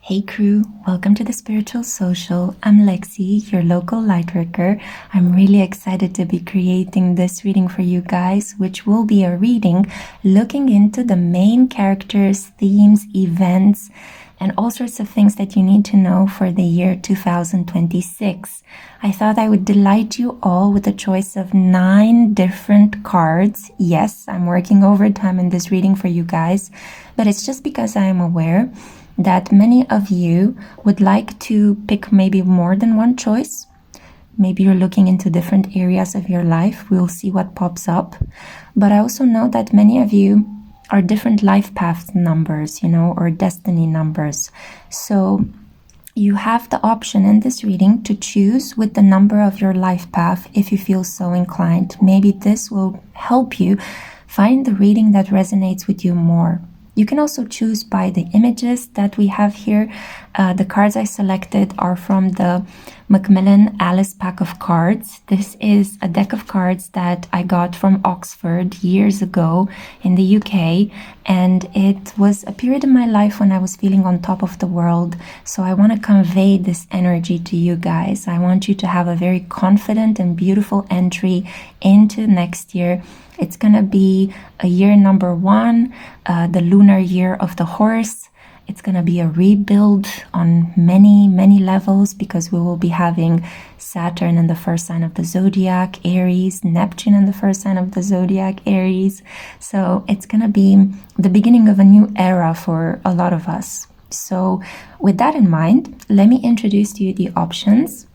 Hey crew, welcome to the Spiritual Social. I'm Lexi, your local lightworker. I'm really excited to be creating this reading for you guys, which will be a reading looking into the main characters, themes, events, and all sorts of things that you need to know for the year 2026. I thought I would delight you all with a choice of 9 different cards. Yes, I'm working overtime in this reading for you guys, but it's just because I am aware that many of you would like to pick maybe more than one choice. Maybe you're looking into different areas of your life. We'll see what pops up. But I also know that many of you are different life path numbers, or destiny numbers. So you have the option in this reading to choose with the number of your life path if you feel so inclined. Maybe this will help you find the reading that resonates with you more. You can also choose by the images that we have here. The cards I selected are from the Macmillan Alice pack of cards. This is a deck of cards that I got from Oxford years ago in the UK, and it was a period in my life when I was feeling on top of the world. So I want to convey this energy to you guys. I want you to have a very confident and beautiful entry into next year. It's going to be a year number 1, the lunar year of the horse. It's going to be a rebuild on many, many levels because we will be having Saturn in the first sign of the zodiac, Aries, Neptune in the first sign of the zodiac, Aries. So it's going to be the beginning of a new era for a lot of us. So with that in mind, let me introduce to you the options.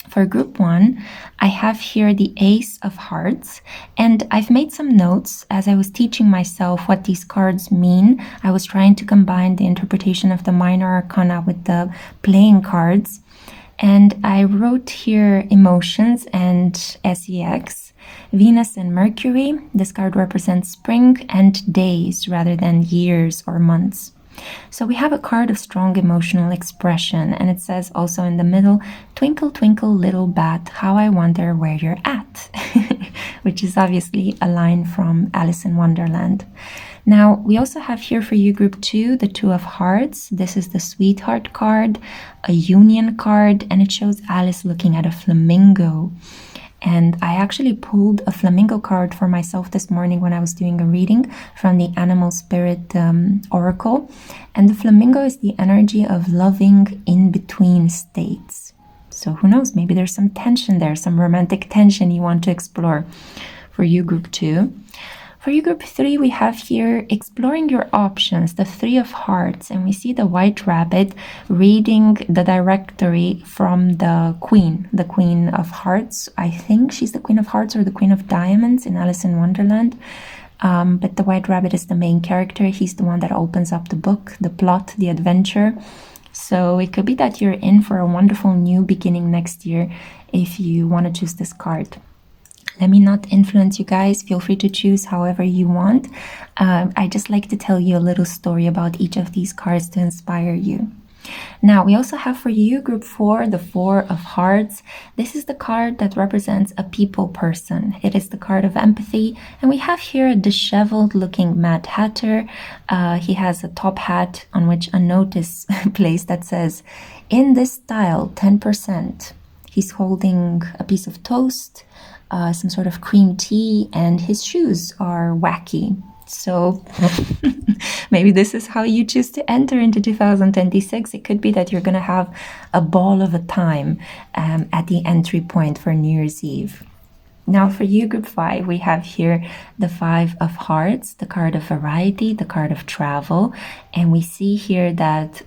For group 1, I have here the Ace of Hearts, and I've made some notes as I was teaching myself what these cards mean. I was trying to combine the interpretation of the minor arcana with the playing cards, and I wrote here emotions and sex, Venus and Mercury. This card represents spring and days rather than years or months. So we have a card of strong emotional expression, and it says also in the middle, twinkle, twinkle, little bat, how I wonder where you're at, which is obviously a line from Alice in Wonderland. Now, we also have here for you group 2, the Two of Hearts. This is the sweetheart card, a union card, and it shows Alice looking at a flamingo. And I actually pulled a flamingo card for myself this morning when I was doing a reading from the Animal Spirit Oracle. And the flamingo is the energy of loving in between states. So who knows, maybe there's some tension there, some romantic tension you want to explore for you group 2. For you group 3, we have here exploring your options, the Three of Hearts, and we see the white rabbit reading the directory from the Queen of Hearts. I think she's the Queen of Hearts or the Queen of Diamonds in Alice in Wonderland. But the white rabbit is the main character. He's the one that opens up the book, the plot, the adventure. So it could be that you're in for a wonderful new beginning next year if you want to choose this card. Let me not influence you guys. Feel free to choose however you want. I just like to tell you a little story about each of these cards to inspire you. Now, we also have for you group 4, the Four of Hearts. This is the card that represents a people person. It is the card of empathy. And we have here a disheveled looking Mad Hatter. He has a top hat on which a note is placed that says, in this style, 10%. He's holding a piece of toast, some sort of cream tea, and his shoes are wacky. So maybe this is how you choose to enter into 2026. It could be that you're going to have a ball of a time at the entry point for New Year's Eve. Now for you, group 5, we have here the Five of Hearts, the card of variety, the card of travel. And we see here that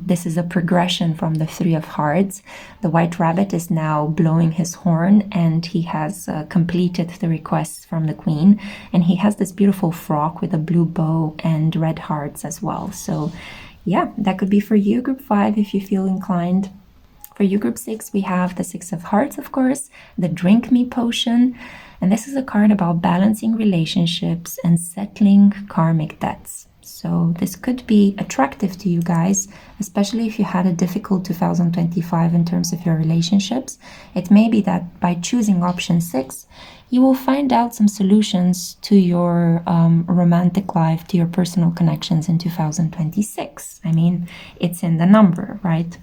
this is a progression from the Three of Hearts. The white rabbit is now blowing his horn, and he has completed the requests from the Queen. And he has this beautiful frock with a blue bow and red hearts as well. So yeah, that could be for you, group 5, if you feel inclined. For you group 6, we have the Six of Hearts, of course, the Drink Me potion. And this is a card about balancing relationships and settling karmic debts. So this could be attractive to you guys, especially if you had a difficult 2025 in terms of your relationships. It may be that by choosing option 6, you will find out some solutions to your romantic life, to your personal connections in 2026. I mean, it's in the number, right?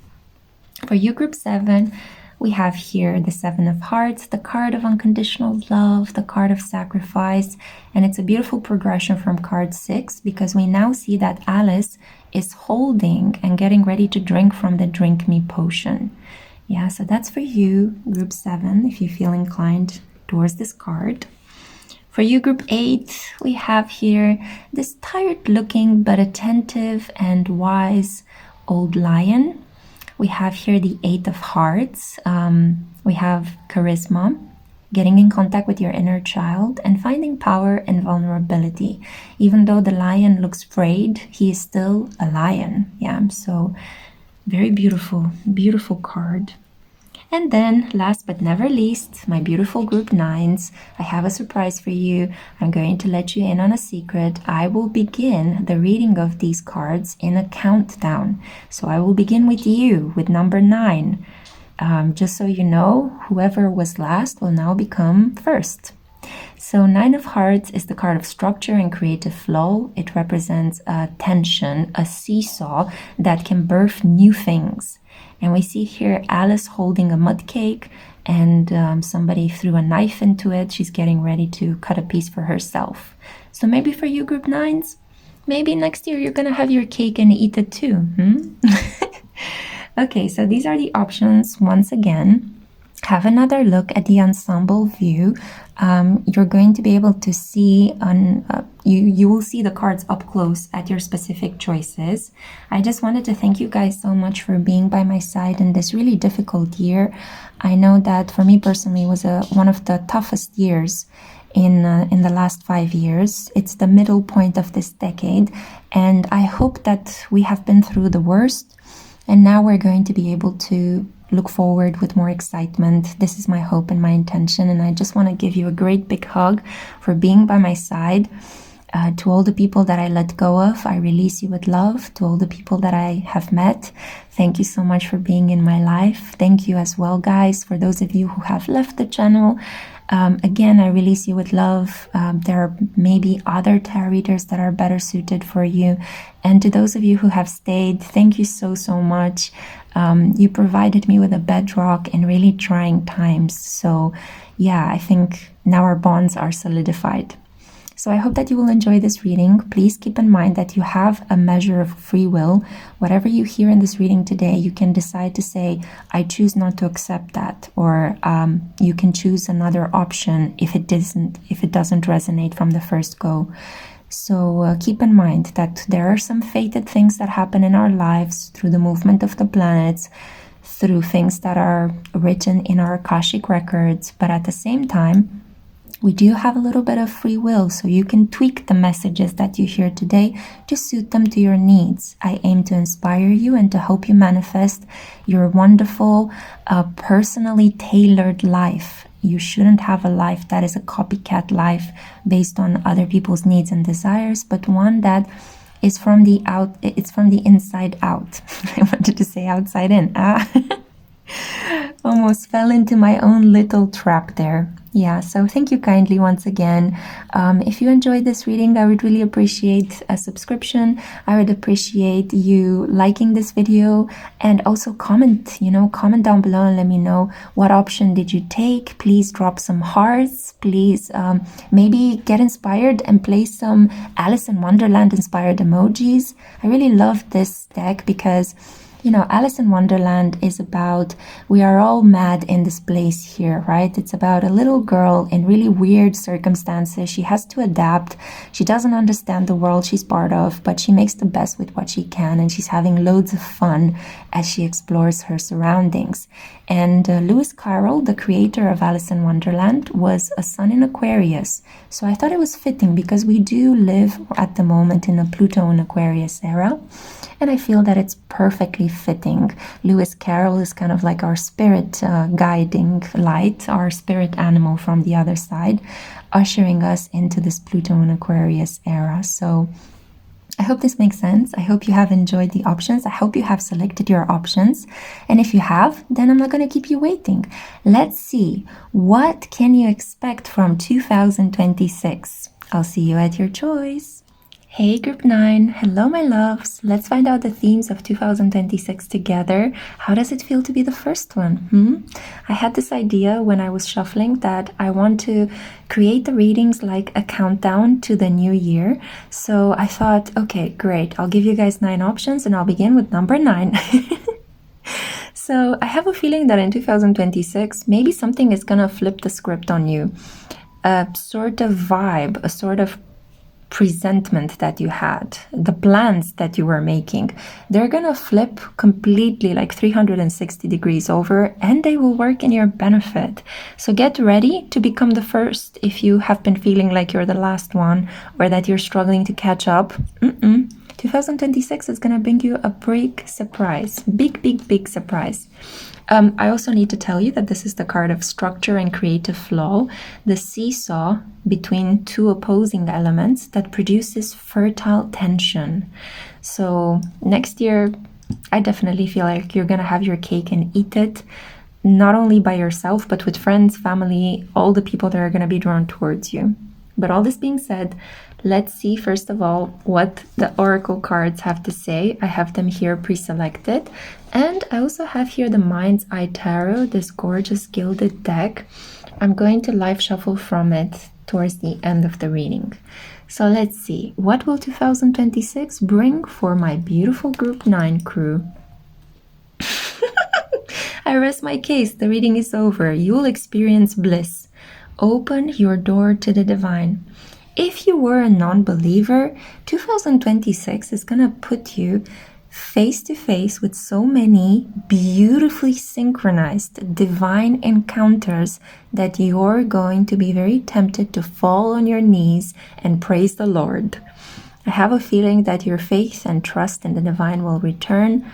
For you, group 7, we have here the 7 of Hearts, the card of unconditional love, the card of sacrifice, and it's a beautiful progression from card 6 because we now see that Alice is holding and getting ready to drink from the Drink Me potion. Yeah, so that's for you, group 7, if you feel inclined towards this card. For you, group 8, we have here this tired-looking but attentive and wise old lion. We have here the 8 of Hearts. We have charisma, getting in contact with your inner child, and finding power and vulnerability. Even though the lion looks afraid, he is still a lion. Yeah, so very beautiful, beautiful card. And then, last but never least, my beautiful group 9s, I have a surprise for you. I'm going to let you in on a secret. I will begin the reading of these cards in a countdown. So I will begin with you, with number 9. Just so you know, whoever was last will now become first. So 9 of Hearts is the card of structure and creative flow. It represents a tension, a seesaw that can birth new things. And we see here Alice holding a mud cake, and somebody threw a knife into it. She's getting ready to cut a piece for herself. So maybe for you, group 9s, maybe next year you're going to have your cake and eat it too. Okay, so these are the options once again. Have another look at the ensemble view. You're going to be able to see you will see the cards up close at your specific choices. I just wanted to thank you guys so much for being by my side in this really difficult year. I know that for me personally it was one of the toughest years in the last 5 years. It's the middle point of this decade, and I hope that we have been through the worst, and now we're going to be able to look forward with more excitement. This is my hope and my intention, and I just want to give you a great big hug for being by my side. To all the people that I let go of, I release you with love. To all the people that I have met, thank you so much for being in my life. Thank you as well, guys, for those of you who have left the channel. Again, I release you with love. There are maybe other tarot readers that are better suited for you. And to those of you who have stayed, thank you so, so much. You provided me with a bedrock in really trying times. So yeah, I think now our bonds are solidified. So I hope that you will enjoy this reading. Please keep in mind that you have a measure of free will. Whatever you hear in this reading today, you can decide to say, I choose not to accept that, or you can choose another option if it doesn't resonate from the first go. So keep in mind that there are some fated things that happen in our lives through the movement of the planets, through things that are written in our Akashic records, but at the same time, we do have a little bit of free will, so you can tweak the messages that you hear today to suit them to your needs. I aim to inspire you and to help you manifest your wonderful, personally tailored life. You shouldn't have a life that is a copycat life based on other people's needs and desires, but one that is from the inside out. I wanted to say outside in. Almost fell into my own little trap there. Yeah, so thank you kindly once again. If you enjoyed this reading, I would really appreciate a subscription. I would appreciate you liking this video, and also comment down below and let me know what option did you take. Please drop some hearts. Please maybe get inspired and play some Alice in Wonderland inspired emojis. I really love this deck because Alice in Wonderland is about, we are all mad in this place here, right? It's about a little girl in really weird circumstances. She has to adapt. She doesn't understand the world she's part of, but she makes the best with what she can, and she's having loads of fun as she explores her surroundings. And Lewis Carroll, the creator of Alice in Wonderland, was a sun in Aquarius. So I thought it was fitting because we do live at the moment in a Pluto in Aquarius era. And I feel that it's perfectly fitting. Lewis Carroll is kind of like our spirit guiding light, our spirit animal from the other side, ushering us into this Pluto in Aquarius era. So I hope this makes sense. I hope you have enjoyed the options. I hope you have selected your options. And if you have, then I'm not going to keep you waiting. Let's see. What can you expect from 2026? I'll see you at your choice. Hey Group 9, hello my loves. Let's find out the themes of 2026 together. How does it feel to be the first one? I had this idea when I was shuffling that I want to create the readings like a countdown to the new year. So I thought, okay, great. I'll give you guys 9 options and I'll begin with number 9. So I have a feeling that in 2026, maybe something is gonna flip the script on you. A sort of vibe, a sort of presentment that you had, the plans that you were making, they're gonna flip completely like 360 degrees over, and they will work in your benefit. So get ready to become the first if you have been feeling like you're the last one or that you're struggling to catch up. 2026 is gonna bring you a big surprise, big surprise. I also need to tell you that this is the card of structure and creative flow, the seesaw between two opposing elements that produces fertile tension. So next year, I definitely feel like you're going to have your cake and eat it, not only by yourself, but with friends, family, all the people that are going to be drawn towards you. But all this being said, let's see first of all what the oracle cards have to say. I have them here pre-selected. And I also have here the Mind's Eye Tarot, this gorgeous gilded deck. I'm going to live shuffle from it towards the end of the reading. So let's see, what will 2026 bring for my beautiful Group 9 crew? I rest my case, the reading is over. You'll experience bliss. Open your door to the divine. If you were a non-believer, 2026 is going to put you face to face with so many beautifully synchronized divine encounters that you're going to be very tempted to fall on your knees and praise the Lord. I have a feeling that your faith and trust in the divine will return.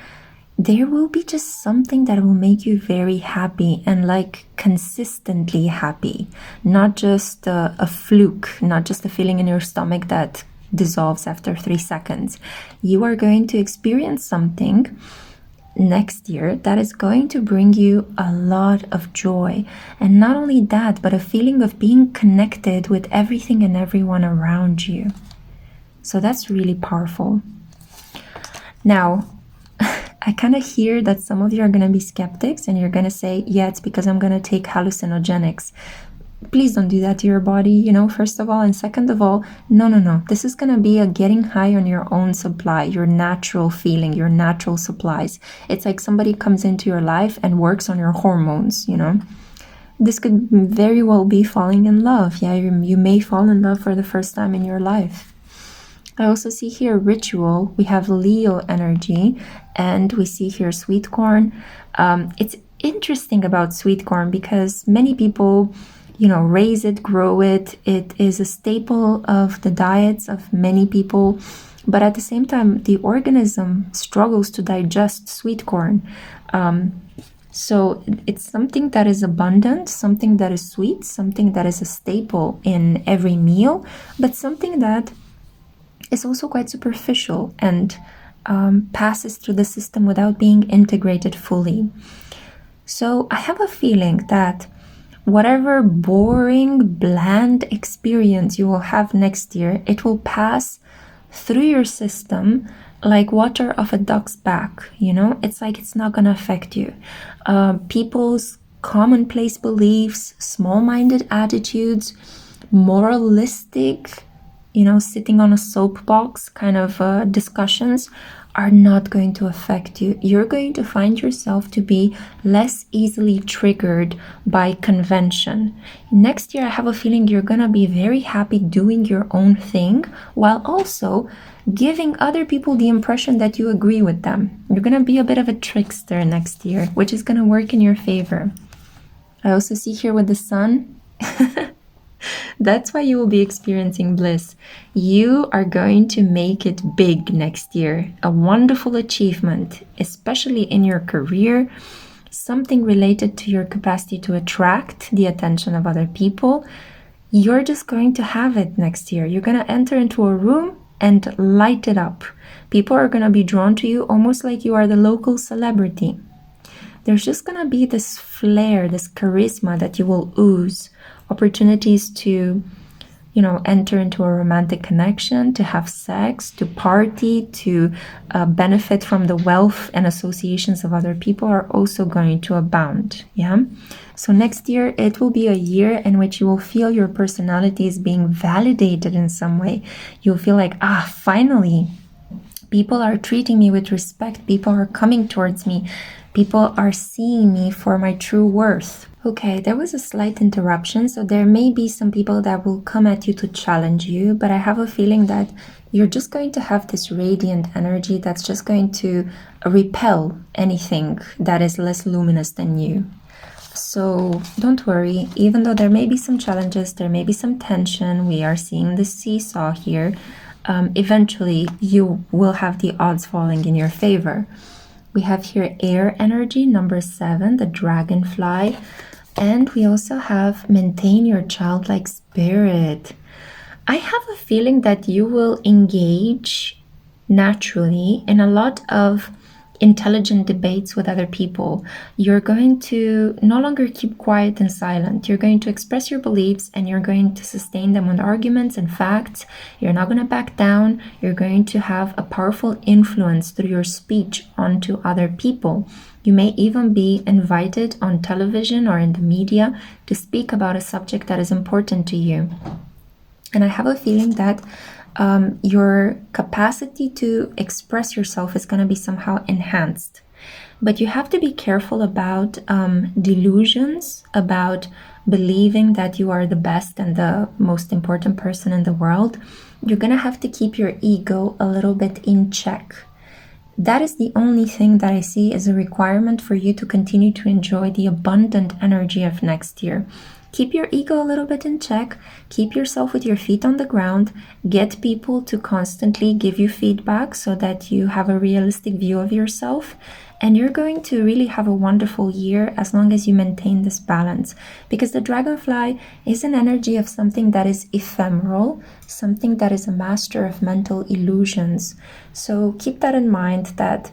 There will be just something that will make you very happy and like consistently happy, not just a fluke, not just a feeling in your stomach that dissolves after 3 seconds. You are going to experience something next year that is going to bring you a lot of joy. And not only that, but a feeling of being connected with everything and everyone around you. So that's really powerful. Now, I kind of hear that some of you are going to be skeptics and you're going to say, yeah, it's because I'm going to take hallucinogenics. Please don't do that to your body, first of all. And second of all, no. This is going to be a getting high on your own supply, your natural feeling, your natural supplies. It's like somebody comes into your life and works on your hormones, This could very well be falling in love. Yeah, you may fall in love for the first time in your life. I also see here ritual. We have Leo energy, and we see here sweet corn. It's interesting about sweet corn because many people raise it, grow it. It is a staple of the diets of many people. But at the same time, the organism struggles to digest sweet corn. So it's something that is abundant, something that is sweet, something that is a staple in every meal, but something that is also quite superficial and passes through the system without being integrated fully. So I have a feeling that whatever boring, bland experience you will have next year, it will pass through your system like water off a duck's back, It's like it's not going to affect you. People's commonplace beliefs, small-minded attitudes, moralistic, sitting on a soapbox kind of discussions are not going to affect you. You're going to find yourself to be less easily triggered by convention. Next year, I have a feeling you're going to be very happy doing your own thing while also giving other people the impression that you agree with them. You're going to be a bit of a trickster next year, which is going to work in your favor. I also see here with the sun, that's why you will be experiencing bliss. You are going to make it big next year. A wonderful achievement, especially in your career, something related to your capacity to attract the attention of other people. You're just going to have it next year. You're going to enter into a room and light it up. People are going to be drawn to you almost like you are the local celebrity. There's just going to be this flair, this charisma that you will ooze, opportunities to, enter into a romantic connection, to have sex, to party, to benefit from the wealth and associations of other people are also going to abound. Yeah. So next year, it will be a year in which you will feel your personality is being validated in some way. You'll feel like, finally, people are treating me with respect. People are coming towards me. People are seeing me for my true worth. Okay, there was a slight interruption, so there may be some people that will come at you to challenge you, but I have a feeling that you're just going to have this radiant energy that's just going to repel anything that is less luminous than you. So don't worry, even though there may be some challenges, there may be some tension, we are seeing the seesaw here, eventually you will have the odds falling in your favor. We have here air energy, number 7, the dragonfly. And we also have maintain your childlike spirit. I have a feeling that you will engage naturally in a lot of intelligent debates with other people. You're going to no longer keep quiet and silent. You're going to express your beliefs and you're going to sustain them with arguments and facts. You're not going to back down. You're going to have a powerful influence through your speech onto other people. You may even be invited on television or in the media to speak about a subject that is important to you. And I have a feeling that your capacity to express yourself is going to be somehow enhanced. But you have to be careful about delusions, about believing that you are the best and the most important person in the world. You're going to have to keep your ego a little bit in check. That is the only thing that I see as a requirement for you to continue to enjoy the abundant energy of next year. Keep your ego a little bit in check, keep yourself with your feet on the ground, get people to constantly give you feedback so that you have a realistic view of yourself, and you're going to really have a wonderful year as long as you maintain this balance. Because the dragonfly is an energy of something that is ephemeral, something that is a master of mental illusions. So keep that in mind that,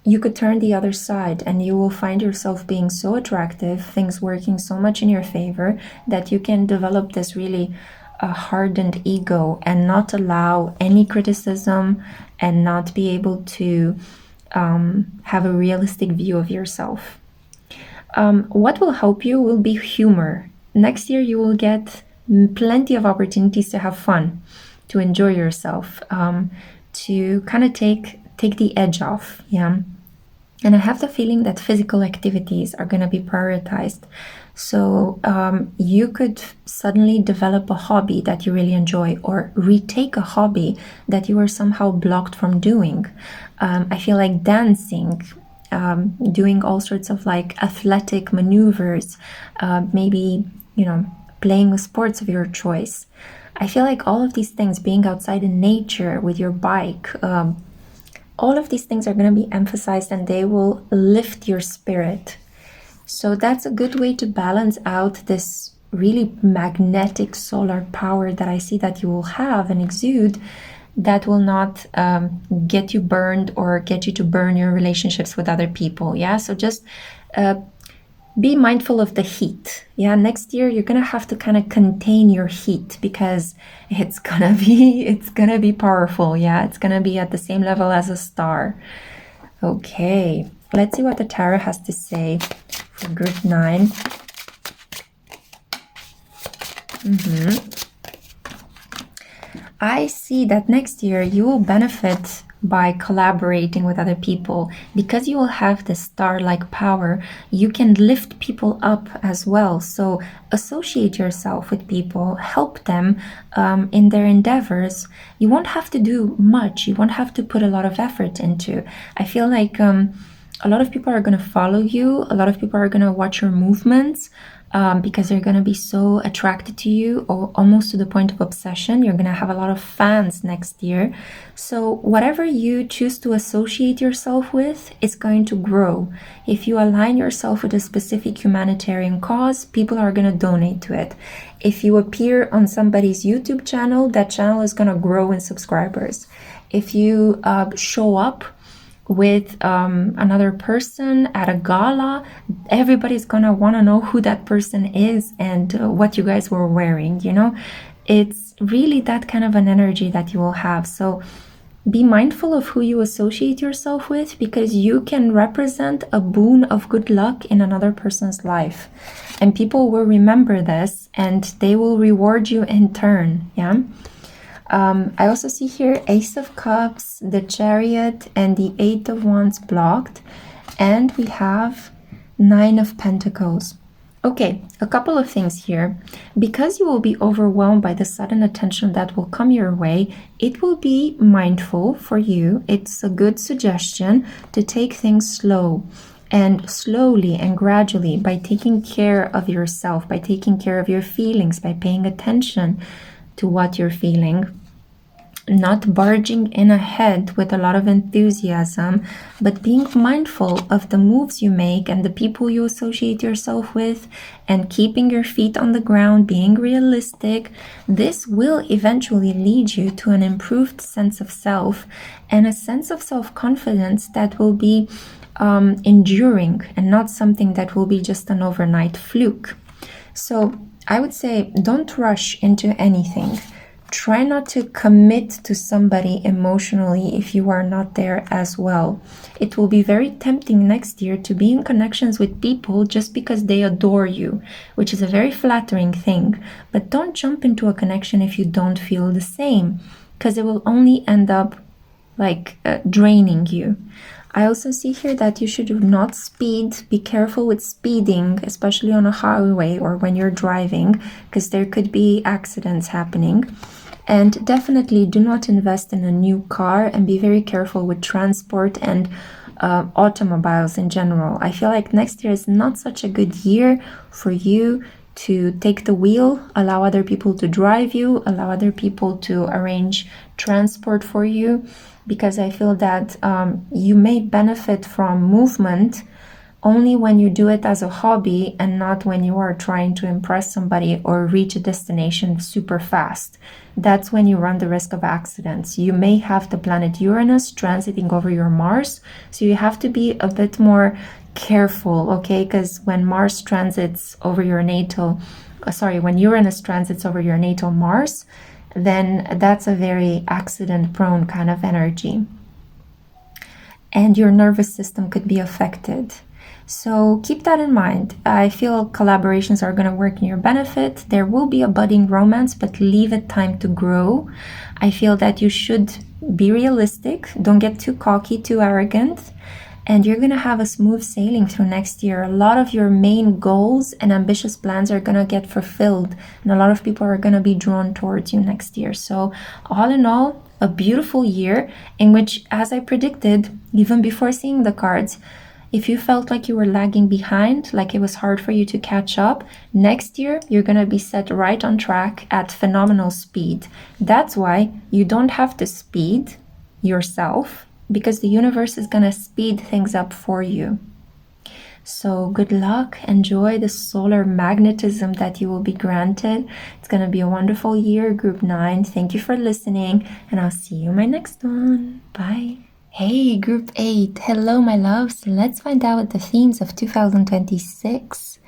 you could turn the other side and you will find yourself being so attractive, things working so much in your favor that you can develop this really hardened ego and not allow any criticism and not be able to have a realistic view of yourself. What will help you will be humor. Next year you will get plenty of opportunities to have fun, to enjoy yourself, to kind of take the edge off. And I have the feeling that physical activities are going to be prioritized. So you could suddenly develop a hobby that you really enjoy, or retake a hobby that you were somehow blocked from doing. I feel like dancing, doing all sorts of like athletic maneuvers, maybe, playing sports of your choice. I feel like all of these things, being outside in nature with your bike, all of these things are going to be emphasized and they will lift your spirit. So that's a good way to balance out this really magnetic solar power that I see that you will have and exude, that will not get you burned or get you to burn your relationships with other people. So just be mindful of the heat. Next year you're gonna have to kind of contain your heat because it's gonna be powerful. It's gonna be at the same level as a star. Okay, let's see what the tarot has to say for group 9. I see that next year you will benefit by collaborating with other people. Because you will have this star-like power, you can lift people up as well. So associate yourself with people, help them in their endeavors. You won't have to do much. You won't have to put a lot of effort into. I feel like a lot of people are going to follow you. A lot of people are going to watch your movements. because they're going to be so attracted to you, or almost to the point of obsession. You're going to have a lot of fans next year. So whatever you choose to associate yourself with is going to grow. If you align yourself with a specific humanitarian cause, people are going to donate to it. If you appear on somebody's YouTube channel, that channel is going to grow in subscribers. If you show up with another person at a gala, everybody's gonna want to know who that person is and what you guys were wearing, you know. It's really that kind of an energy that you will have. So be mindful of who you associate yourself with, because you can represent a boon of good luck in another person's life, and people will remember this and they will reward you in turn. Yeah. I also see here Ace of Cups, the Chariot, and the Eight of Wands blocked. And we have Nine of Pentacles. Okay, a couple of things here. Because you will be overwhelmed by the sudden attention that will come your way, it will be mindful for you. It's a good suggestion to take things slow. And slowly and gradually, by taking care of yourself, by taking care of your feelings, by paying attention to what you're feeling, not barging in ahead with a lot of enthusiasm, but being mindful of the moves you make and the people you associate yourself with, and keeping your feet on the ground, being realistic. This will eventually lead you to an improved sense of self and a sense of self-confidence that will be enduring, and not something that will be just an overnight fluke. So I would say don't rush into anything. Try not to commit to somebody emotionally if you are not there as well. It will be very tempting next year to be in connections with people just because they adore you, which is a very flattering thing. But don't jump into a connection if you don't feel the same, because it will only end up like draining you. I also see here that you should not speed. Be careful with speeding, especially on a highway or when you're driving, because there could be accidents happening. And definitely do not invest in a new car, and be very careful with transport and automobiles in general. I feel like next year is not such a good year for you to take the wheel, allow other people to drive you, allow other people to arrange transport for you, because I feel that you may benefit from movement only when you do it as a hobby, and not when you are trying to impress somebody or reach a destination super fast. That's when you run the risk of accidents. You may have the planet Uranus transiting over your Mars, so you have to be a bit more careful, okay? Because when Mars transits over your natal, when Uranus transits over your natal Mars, then that's a very accident-prone kind of energy. And your nervous system could be affected. So keep that in mind. I feel collaborations are going to work in your benefit. There will be a budding romance, but leave it time to grow. I feel that you should be realistic. Don't get too cocky, too arrogant. And you're going to have a smooth sailing through next year. A lot of your main goals and ambitious plans are going to get fulfilled. And a lot of people are going to be drawn towards you next year. So all in all, a beautiful year in which, as I predicted, even before seeing the cards, if you felt like you were lagging behind, like it was hard for you to catch up, next year you're going to be set right on track at phenomenal speed. That's why you don't have to speed yourself, because the universe is going to speed things up for you. So good luck. Enjoy the solar magnetism that you will be granted. It's going to be a wonderful year, Group 9. Thank you for listening, and I'll see you in my next one. Bye. Hey, Group 8. Hello, my loves. Let's find out what the themes of 2026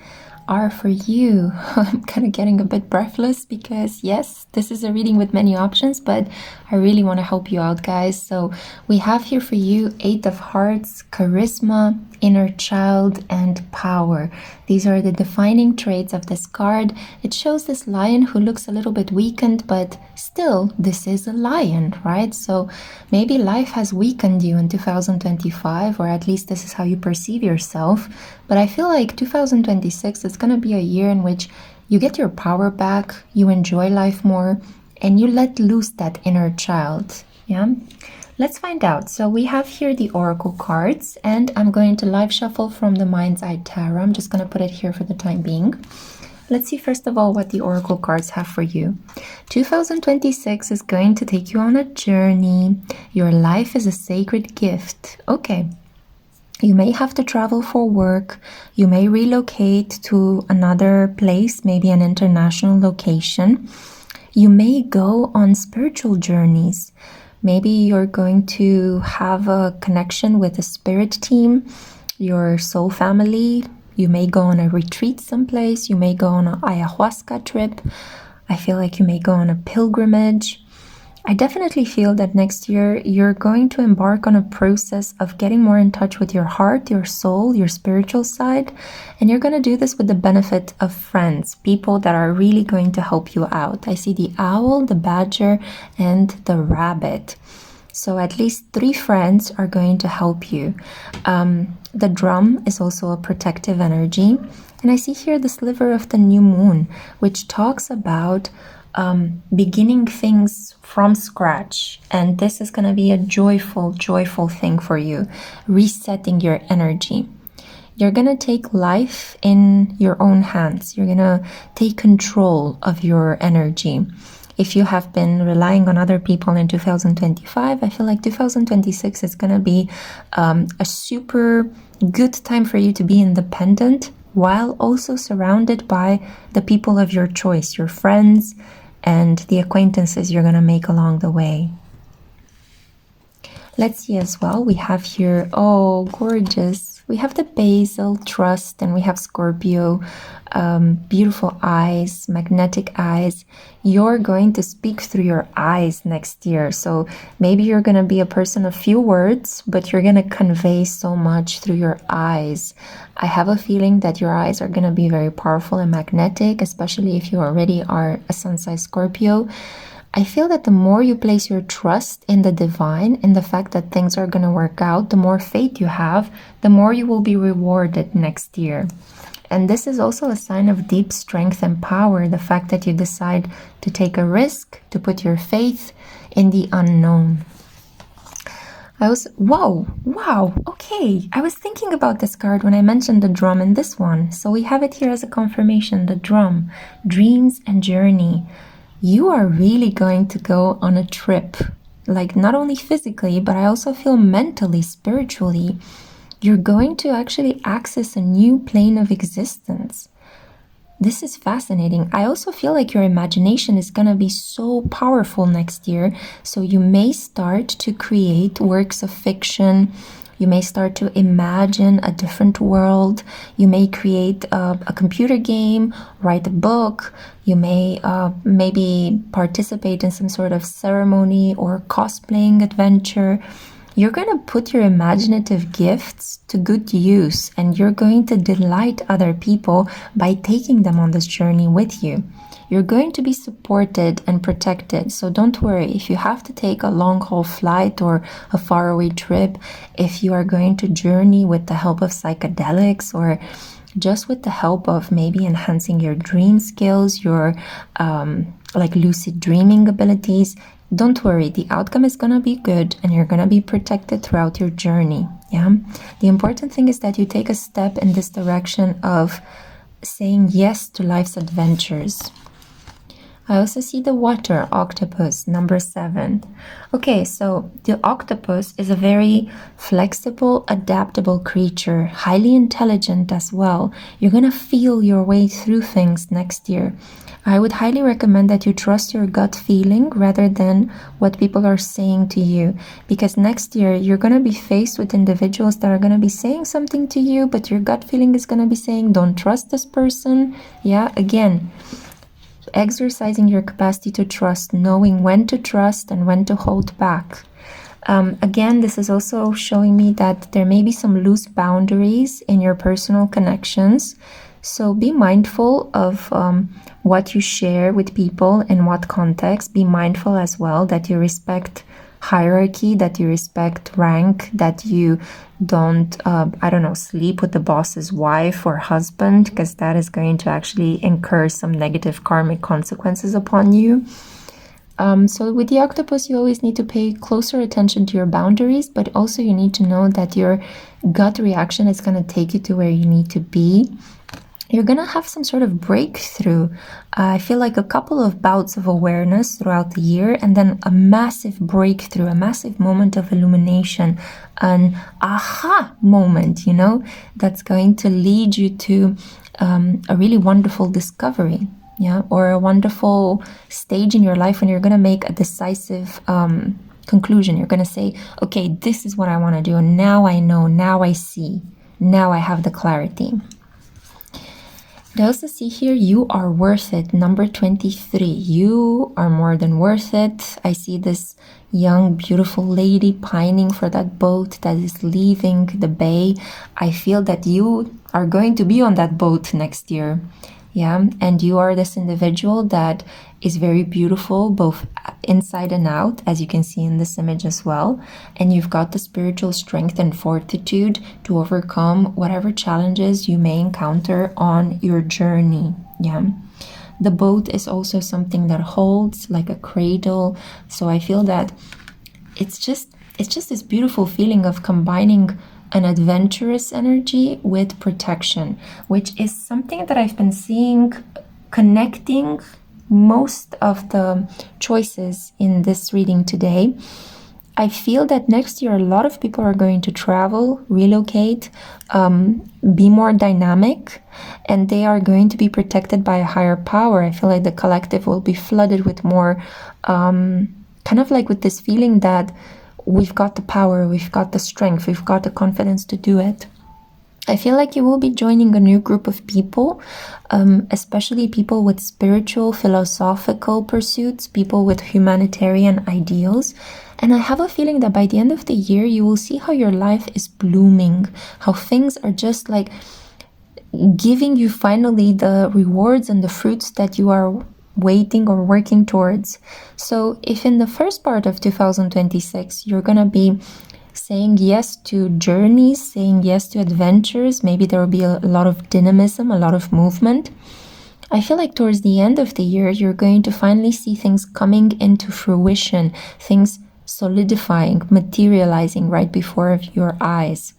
are for you. I'm kind of getting a bit breathless because, yes, this is a reading with many options, but I really want to help you out, guys. So we have here for you 8 of Hearts, charisma, inner child, and power. These are the defining traits of this card. It shows this lion who looks a little bit weakened, but still, this is a lion, right? So maybe life has weakened you in 2025, or at least this is how you perceive yourself. But I feel like 2026 is going to be a year in which you get your power back, you enjoy life more, and you let loose that inner child. Yeah. Let's find out. So we have here the oracle cards, and I'm going to live shuffle from the Mind's Eye Tarot. I'm just going to put it here for the time being. Let's see first of all what the oracle cards have for you. 2026 is going to take you on a journey. Your life is a sacred gift. Okay. You may have to travel for work. You may relocate to another place, maybe an international location. You may go on spiritual journeys. Maybe you're going to have a connection with a spirit team, your soul family. You may go on a retreat someplace. You may go on an ayahuasca trip. I feel like you may go on a pilgrimage. I definitely feel that next year you're going to embark on a process of getting more in touch with your heart, your soul, your spiritual side. And you're going to do this with the benefit of friends, people that are really going to help you out. I see the owl, the badger, and the rabbit. So at least 3 friends are going to help you. The drum is also a protective energy. And I see here the sliver of the new moon, which talks about beginning things from scratch. And this is going to be a joyful thing for you, resetting your energy. You're going to take life in your own hands. You're going to take control of your energy. If you have been relying on other people in 2025, I feel like 2026 is going to be a super good time for you to be independent, while also surrounded by the people of your choice, your friends, and the acquaintances you're going to make along the way. Let's see as well. We have here, oh, gorgeous. We have the basil, trust, and we have Scorpio, beautiful eyes, magnetic eyes. You're going to speak through your eyes next year. So maybe you're going to be a person of few words, but you're going to convey so much through your eyes. I have a feeling that your eyes are going to be very powerful and magnetic, especially if you already are a sun sign Scorpio. I feel that the more you place your trust in the divine, in the fact that things are going to work out, the more faith you have, the more you will be rewarded next year. And this is also a sign of deep strength and power, the fact that you decide to take a risk, to put your faith in the unknown. Wow, okay. I was thinking about this card when I mentioned the drum in this one. So we have it here as a confirmation, the drum, dreams and journey. You are really going to go on a trip, like not only physically, but I also feel mentally, spiritually. You're going to actually access a new plane of existence. This is fascinating. I also feel like your imagination is going to be so powerful next year. So you may start to create works of fiction. You may start to imagine a different world. You may create a computer game, write a book. You may maybe participate in some sort of ceremony or cosplaying adventure. You're going to put your imaginative gifts to good use, and you're going to delight other people by taking them on this journey with you. You're going to be supported and protected, so don't worry if you have to take a long-haul flight or a faraway trip, if you are going to journey with the help of psychedelics or just with the help of maybe enhancing your dream skills, your like lucid dreaming abilities. Don't worry, the outcome is going to be good and you're going to be protected throughout your journey. Yeah. The important thing is that you take a step in this direction of saying yes to life's adventures. I also see the water octopus, number 7. Okay, so the octopus is a very flexible, adaptable creature, highly intelligent as well. You're going to feel your way through things next year. I would highly recommend that you trust your gut feeling rather than what people are saying to you, because next year you're going to be faced with individuals that are going to be saying something to you, but your gut feeling is going to be saying, don't trust this person. Yeah, again, exercising your capacity to trust, knowing when to trust and when to hold back. Again, this is also showing me that there may be some loose boundaries in your personal connections. So be mindful of what you share with people, in what context. Be mindful as well that you respect hierarchy, that you respect rank, that you don't, sleep with the boss's wife or husband, because that is going to actually incur some negative karmic consequences upon you. So with the octopus, you always need to pay closer attention to your boundaries, but also you need to know that your gut reaction is going to take you to where you need to be. You're going to have some sort of breakthrough. I feel like a couple of bouts of awareness throughout the year, and then a massive breakthrough, a massive moment of illumination, an aha moment, you know, that's going to lead you to a really wonderful discovery. Yeah, or a wonderful stage in your life when you're going to make a decisive conclusion. You're going to say, okay, this is what I want to do. And now I know, now I see, now I have the clarity. I also see here, you are worth it, number 23. You are more than worth it. I see this young, beautiful lady pining for that boat that is leaving the bay. I feel that you are going to be on that boat next year. Yeah, and you are this individual that is very beautiful, both inside and out, as you can see in this image as well. And you've got the spiritual strength and fortitude to overcome whatever challenges you may encounter on your journey. Yeah. The boat is also something that holds like a cradle. So I feel that it's just this beautiful feeling of combining an adventurous energy with protection, which is something that I've been seeing connecting most of the choices in this reading today. I feel that next year a lot of people are going to travel, relocate, be more dynamic, and they are going to be protected by a higher power. I feel like the collective will be flooded with more, kind of like with this feeling that we've got the power, we've got the strength, we've got the confidence to do it. I feel like you will be joining a new group of people, especially people with spiritual, philosophical pursuits, people with humanitarian ideals. And I have a feeling that by the end of the year, you will see how your life is blooming, how things are just like giving you finally the rewards and the fruits that you are waiting or working towards. So if in the first part of 2026 you're gonna be saying yes to journeys, saying yes to adventures, maybe there will be a lot of dynamism, a lot of movement. I feel like towards the end of the year you're going to finally see things coming into fruition, things solidifying, materializing right before your eyes.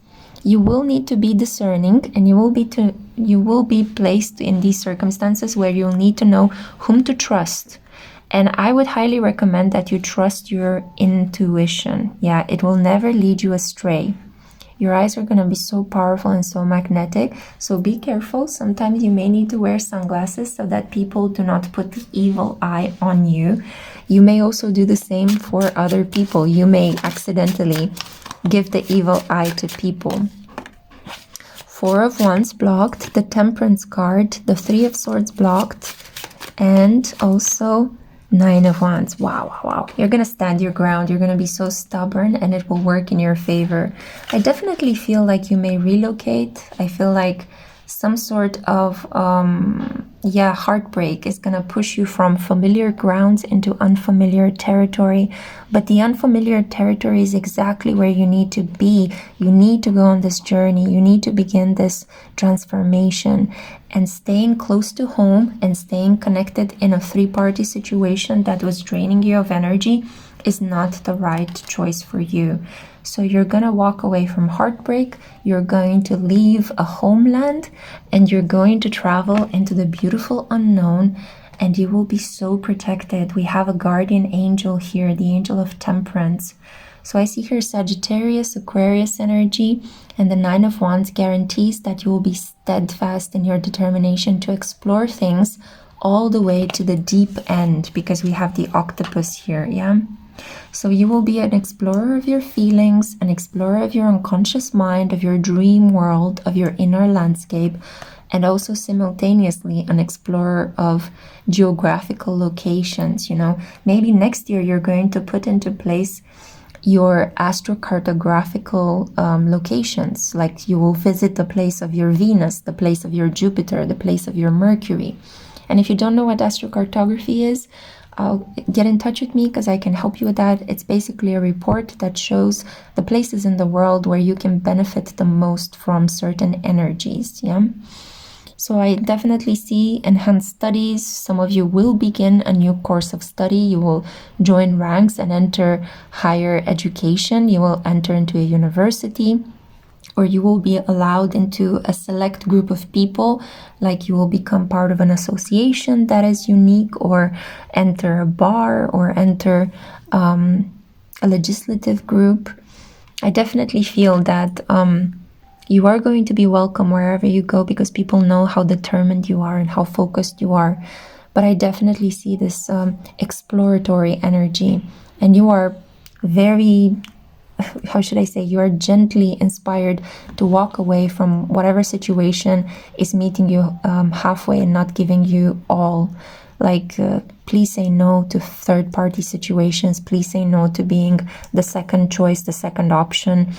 You will need to be discerning, and you will be placed in these circumstances where you'll need to know whom to trust. And I would highly recommend that you trust your intuition. Yeah, it will never lead you astray. Your eyes are going to be so powerful and so magnetic, so be careful. Sometimes you may need to wear sunglasses so that people do not put the evil eye on you. You may also do the same for other people. You may accidentally give the evil eye to people. Four of Wands blocked, the Temperance card, the Three of Swords blocked, and also Nine of Wands. Wow. You're going to stand your ground. You're going to be so stubborn, and it will work in your favor. I definitely feel like you may relocate. I feel like some sort of heartbreak is going to push you from familiar grounds into unfamiliar territory. But the unfamiliar territory is exactly where you need to be. You need to go on this journey. You need to begin this transformation. And staying close to home and staying connected in a three-party situation that was draining you of energy is not the right choice for you. So you're going to walk away from heartbreak, you're going to leave a homeland, and you're going to travel into the beautiful unknown, and you will be so protected. We have a guardian angel here, the angel of temperance. So I see here Sagittarius, Aquarius energy, and the Nine of Wands guarantees that you will be steadfast in your determination to explore things all the way to the deep end, because we have the octopus here, yeah? So you will be an explorer of your feelings, an explorer of your unconscious mind, of your dream world, of your inner landscape, and also simultaneously an explorer of geographical locations. You know, maybe next year you're going to put into place your astrocartographical locations, like you will visit the place of your Venus, the place of your Jupiter, the place of your Mercury. And if you don't know what astrocartography is, get in touch with me because I can help you with that. It's basically a report that shows the places in the world where you can benefit the most from certain energies, yeah? So I definitely see enhanced studies. Some of you will begin a new course of study. You will join ranks and enter higher education. You will enter into a university, or you will be allowed into a select group of people, like you will become part of an association that is unique, or enter a bar, or enter a legislative group. I definitely feel that you are going to be welcome wherever you go, because people know how determined you are and how focused you are. But I definitely see this exploratory energy, and you are very, how should I say, you are gently inspired to walk away from whatever situation is meeting you halfway and not giving you all. Like, please say no to third-party situations. Please say no to being the second choice, the second option.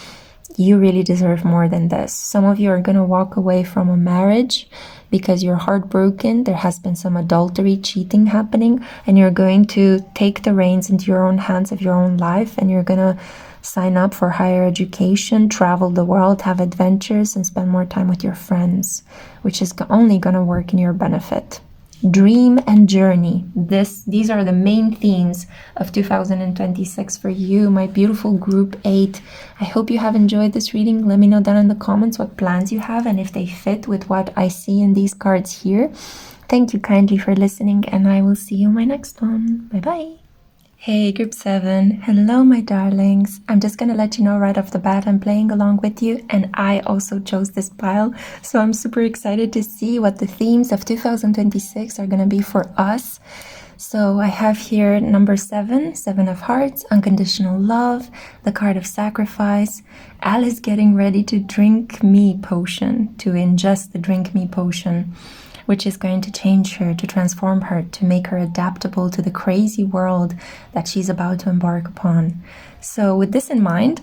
You really deserve more than this. Some of you are going to walk away from a marriage because you're heartbroken. There has been some adultery, cheating happening, and you're going to take the reins into your own hands of your own life, and you're going to sign up for higher education, travel the world, have adventures, and spend more time with your friends, which is only going to work in your benefit. Dream and journey. These are the main themes of 2026 for you, my beautiful group 8. I hope you have enjoyed this reading. Let me know down in the comments what plans you have and if they fit with what I see in these cards here. Thank you kindly for listening, and I will see you in my next one. Bye bye. Hey, Group 7. Hello, my darlings. I'm just going to let you know right off the bat I'm playing along with you, and I also chose this pile, so I'm super excited to see what the themes of 2026 are going to be for us. So I have here number 7, 7 of Hearts, unconditional love, the card of sacrifice, Alice getting ready to drink me potion, to ingest the drink me potion, which is going to change her, to transform her, to make her adaptable to the crazy world that she's about to embark upon. So with this in mind,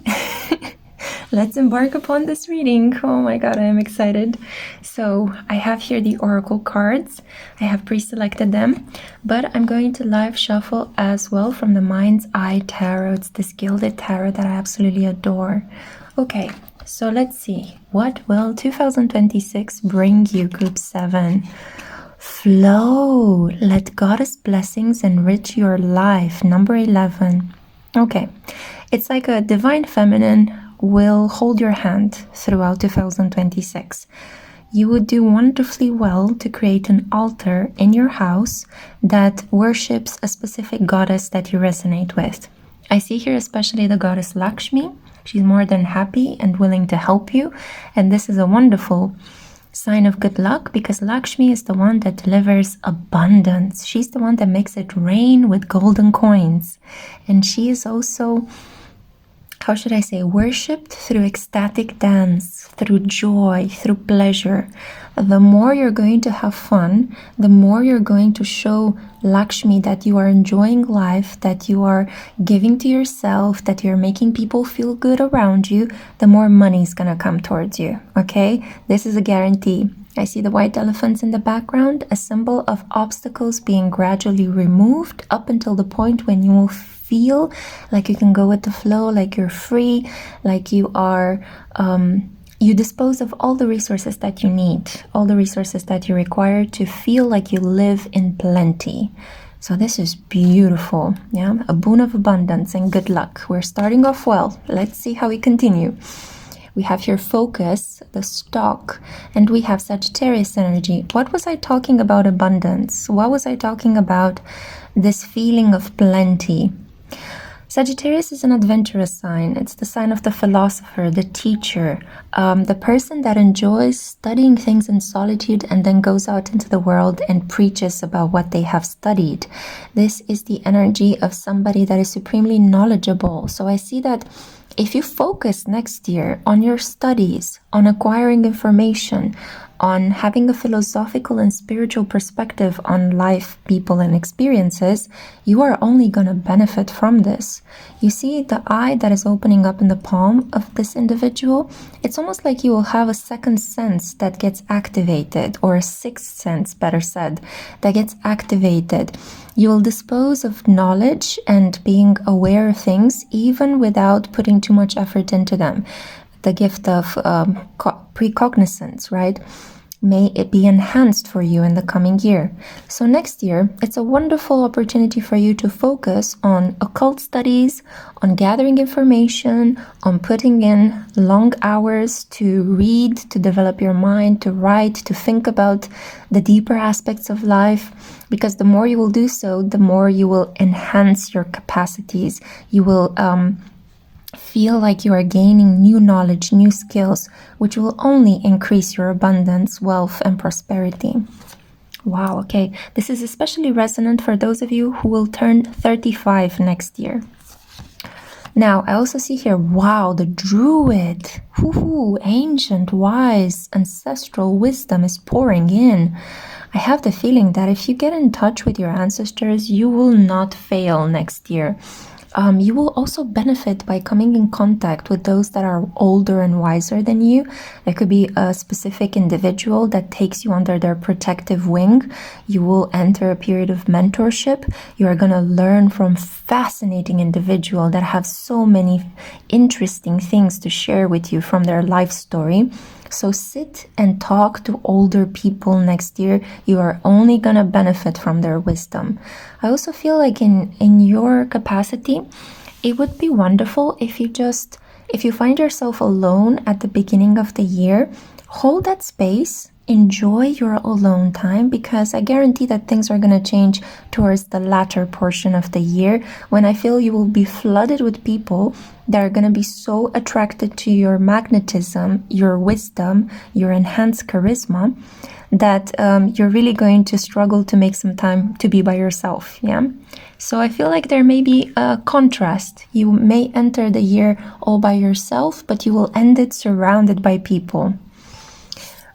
let's embark upon this reading. Oh my god, I am excited. So I have here the oracle cards. I have pre-selected them, but I'm going to live shuffle as well from the Mind's Eye Tarot. It's this gilded tarot that I absolutely adore. Okay, so let's see. What will 2026 bring you, Group 7? Flow. Let Goddess blessings enrich your life. Number 11. Okay. It's like a divine feminine will hold your hand throughout 2026. You would do wonderfully well to create an altar in your house that worships a specific goddess that you resonate with. I see here especially the goddess Lakshmi. She's more than happy and willing to help you. And this is a wonderful sign of good luck, because Lakshmi is the one that delivers abundance. She's the one that makes it rain with golden coins. And she is also, how should I say, worshipped through ecstatic dance, through joy, through pleasure. The more you're going to have fun, the more you're going to show Lakshmi that you are enjoying life, that you are giving to yourself, that you're making people feel good around you, the more money is going to come towards you, okay? This is a guarantee. I see the white elephants in the background, a symbol of obstacles being gradually removed up until the point when you will feel like you can go with the flow, like you're free, like you are, you dispose of all the resources that you need, all the resources that you require to feel like you live in plenty. So this is beautiful, yeah? A boon of abundance and good luck. We're starting off well. Let's see how we continue. We have here focus, the stock, and we have Sagittarius energy. What was I talking about abundance? What was I talking about this feeling of plenty? Sagittarius is an adventurous sign. It's the sign of the philosopher, the teacher, the person that enjoys studying things in solitude and then goes out into the world and preaches about what they have studied. This is the energy of somebody that is supremely knowledgeable. So I see that if you focus next year on your studies, on acquiring information, on having a philosophical and spiritual perspective on life, people, and experiences, you are only going to benefit from this. You see the eye that is opening up in the palm of this individual? It's almost like you will have a second sense that gets activated, or a sixth sense, better said, that gets activated. You will dispose of knowledge and being aware of things even without putting too much effort into them. The gift of precognizance, right? may it be enhanced for you in the coming year. So next year, it's a wonderful opportunity for you to focus on occult studies, on gathering information, on putting in long hours to read, to develop your mind, to write, to think about the deeper aspects of life. Because the more you will do so, the more you will enhance your capacities. You will feel like you are gaining new knowledge, new skills, which will only increase your abundance, wealth, and prosperity. Wow, okay. This is especially resonant for those of you who will turn 35 next year. Now, I also see here, wow, the druid. Ancient, wise, ancestral wisdom is pouring in. I have the feeling that if you get in touch with your ancestors, you will not fail next year. You will also benefit by coming in contact with those that are older and wiser than you. There could be a specific individual that takes you under their protective wing. You will enter a period of mentorship. You are going to learn from fascinating individuals that have so many interesting things to share with you from their life story. So sit and talk to older people next year. You are only going to benefit from their wisdom. I also feel like in your capacity, it would be wonderful if you find yourself alone at the beginning of the year, hold that space, enjoy your alone time, because I guarantee that things are going to change towards the latter portion of the year, when I feel you will be flooded with people that are going to be so attracted to your magnetism, your wisdom, your enhanced charisma, that you're really going to struggle to make some time to be by yourself. Yeah. So I feel like there may be a contrast. You may enter the year all by yourself, but you will end it surrounded by people.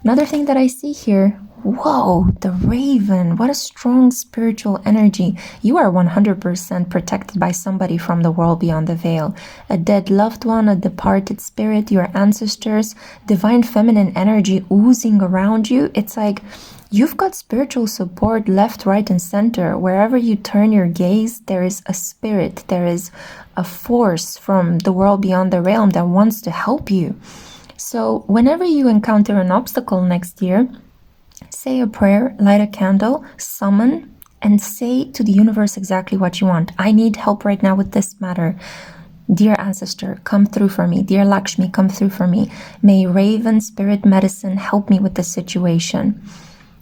Another thing that I see here, whoa, the raven, what a strong spiritual energy. You are 100% protected by somebody from the world beyond the veil. A dead loved one, a departed spirit, your ancestors, divine feminine energy oozing around you. It's like you've got spiritual support left, right, and center. Wherever you turn your gaze, there is a spirit, there is a force from the world beyond the realm that wants to help you. So whenever you encounter an obstacle next year, say a prayer, light a candle, summon, and say to the universe exactly what you want. I need help right now with this matter. Dear ancestor, come through for me. Dear Lakshmi, come through for me. May Raven Spirit Medicine help me with this situation.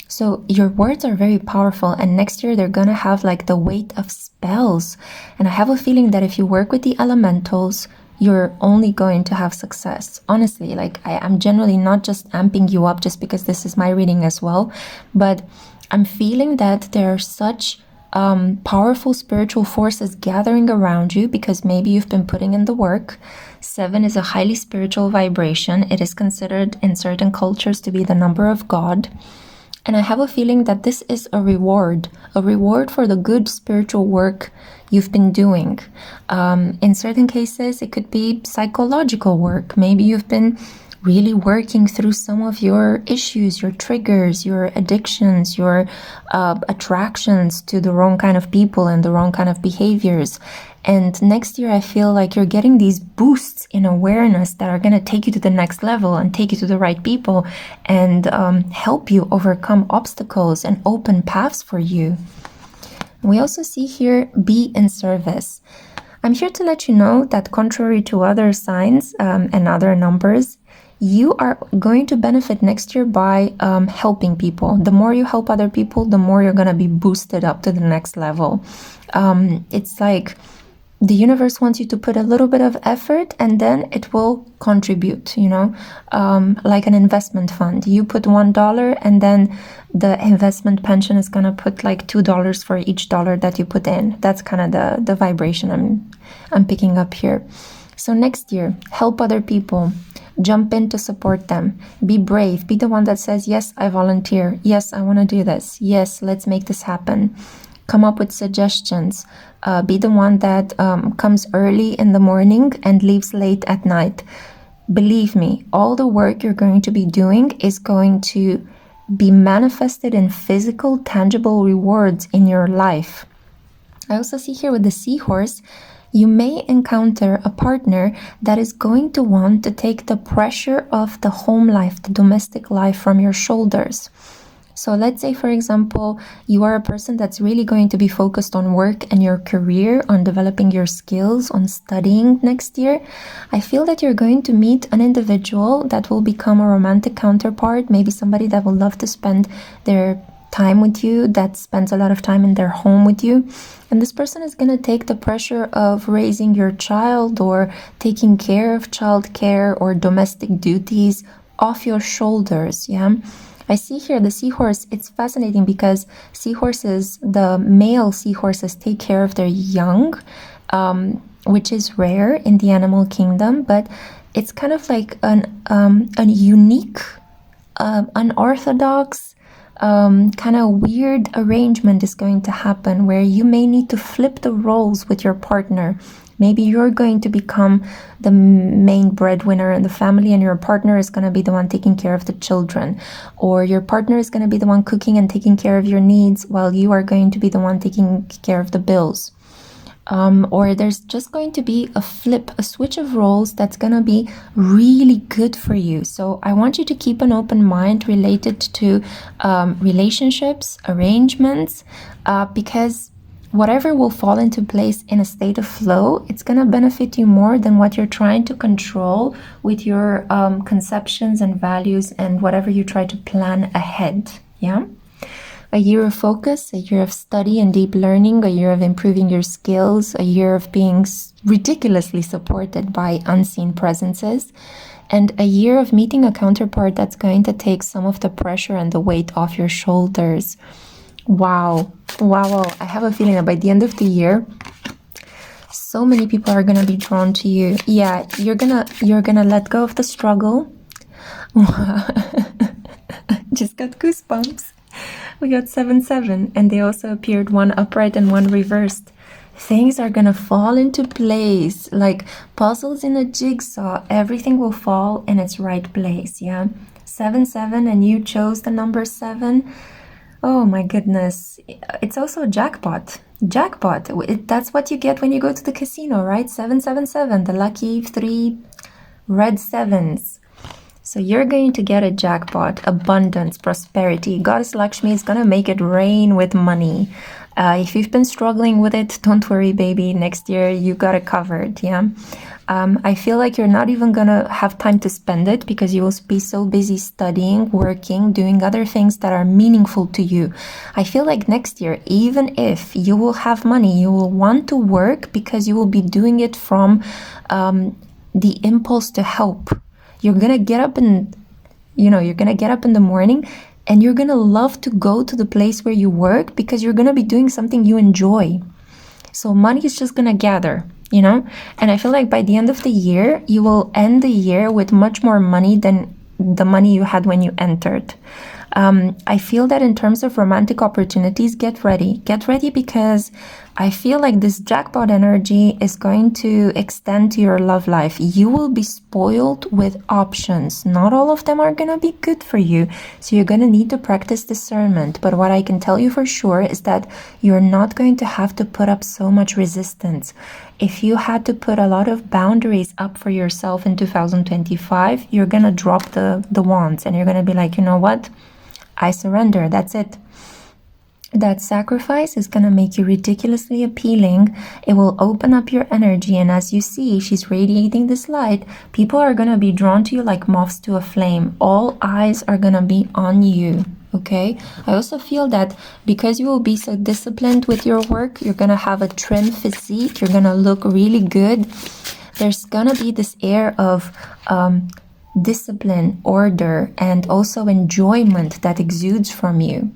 So your words are very powerful, and next year they're going to have like the weight of spells. And I have a feeling that if you work with the elementals, you're only going to have success. Honestly, like I'm generally not just amping you up just because this is my reading as well, but I'm feeling that there are such powerful spiritual forces gathering around you because maybe you've been putting in the work. 7 is a highly spiritual vibration. It is considered in certain cultures to be the number of God. And I have a feeling that this is a reward for the good spiritual work you've been doing. In certain cases, it could be psychological work. Maybe you've been really working through some of your issues, your triggers, your addictions, your attractions to the wrong kind of people and the wrong kind of behaviors. And next year, I feel like you're getting these boosts in awareness that are going to take you to the next level and take you to the right people and help you overcome obstacles and open paths for you. We also see here, be in service. I'm here to let you know that contrary to other signs and other numbers, you are going to benefit next year by helping people. The more you help other people, the more you're going to be boosted up to the next level. It's like the universe wants you to put a little bit of effort and then it will contribute, like an investment fund. You put $1 and then the investment pension is going to put like $2 for each dollar that you put in. That's kind of the vibration I'm picking up here. So next year, help other people. Jump in to support them. Be brave. Be the one that says, yes, I volunteer. Yes, I want to do this. Yes, let's make this happen. Come up with suggestions. Be the one that comes early in the morning and leaves late at night. Believe me, all the work you're going to be doing is going to be manifested in physical, tangible rewards in your life. I also see here with the seahorse, you may encounter a partner that is going to want to take the pressure of the home life, the domestic life from your shoulders. So let's say, for example, you are a person that's really going to be focused on work and your career, on developing your skills, on studying next year. I feel that you're going to meet an individual that will become a romantic counterpart, maybe somebody that will love to spend their time with you, that spends a lot of time in their home with you. And this person is going to take the pressure of raising your child or taking care of childcare or domestic duties off your shoulders, yeah? I see here the seahorse. It's fascinating because seahorses, the male seahorses, take care of their young, which is rare in the animal kingdom, but it's kind of like an unique, unorthodox, kind of weird arrangement is going to happen where you may need to flip the roles with your partner. Maybe you're going to become the main breadwinner in the family and your partner is going to be the one taking care of the children. Or your partner is going to be the one cooking and taking care of your needs while you are going to be the one taking care of the bills. Or there's just going to be a flip, a switch of roles that's going to be really good for you. So I want you to keep an open mind related to relationships, arrangements, because whatever will fall into place in a state of flow, it's going to benefit you more than what you're trying to control with your conceptions and values and whatever you try to plan ahead. Yeah? A year of focus, a year of study and deep learning, a year of improving your skills, a year of being ridiculously supported by unseen presences, and a year of meeting a counterpart that's going to take some of the pressure and the weight off your shoulders. Wow. I have a feeling that by the end of the year, so many people are going to be drawn to you. Yeah, you're gonna let go of the struggle. Just got goosebumps. We got 7-7 and they also appeared one upright and one reversed. Things are gonna fall into place like puzzles in a jigsaw. Everything will fall in its right place. Yeah, 7-7 and you chose the number 7. Oh my goodness. It's also a jackpot. That's what you get when you go to the casino, right? 777, the lucky 3 red 7s. So you're going to get a jackpot, abundance, prosperity. Goddess Lakshmi is going to make it rain with money. If you've been struggling with it, don't worry, baby. Next year, you got it covered, yeah? I feel like you're not even going to have time to spend it because you will be so busy studying, working, doing other things that are meaningful to you. I feel like next year, even if you will have money, you will want to work because you will be doing it from the impulse to help. You're going to get up and, you're going to get up in the morning and you're going to love to go to the place where you work because you're going to be doing something you enjoy. So money is just going to gather, And I feel like by the end of the year, you will end the year with much more money than the money you had when you entered. I feel that in terms of romantic opportunities, get ready. Get ready because I feel like this jackpot energy is going to extend to your love life. You will be spoiled with options. Not all of them are going to be good for you. So you're going to need to practice discernment. But what I can tell you for sure is that you're not going to have to put up so much resistance. If you had to put a lot of boundaries up for yourself in 2025, you're going to drop the wands and you're going to be like, you know what? I surrender. That's it. That sacrifice is going to make you ridiculously appealing. It will open up your energy. And as you see, she's radiating this light. People are going to be drawn to you like moths to a flame. All eyes are going to be on you. Okay. I also feel that because you will be so disciplined with your work, you're going to have a trim physique. You're going to look really good. There's going to be this air of, discipline, order, and also enjoyment that exudes from you.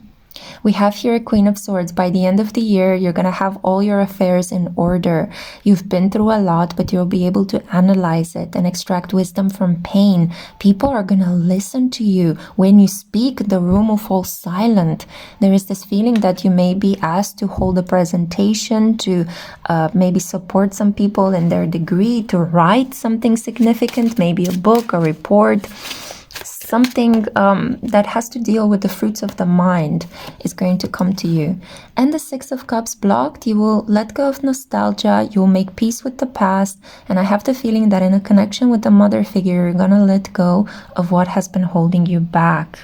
We have here a Queen of Swords. By the end of the year, you're going to have all your affairs in order. You've been through a lot, but you'll be able to analyze it and extract wisdom from pain. People are going to listen to you. When you speak, the room will fall silent. There is this feeling that you may be asked to hold a presentation, to maybe support some people in their degree, to write something significant, maybe a book, a report. something that has to deal with the fruits of the mind is going to come to you. And the Six of Cups blocked, you will let go of nostalgia, you will make peace with the past, and I have the feeling that in a connection with the mother figure, you're gonna let go of what has been holding you back.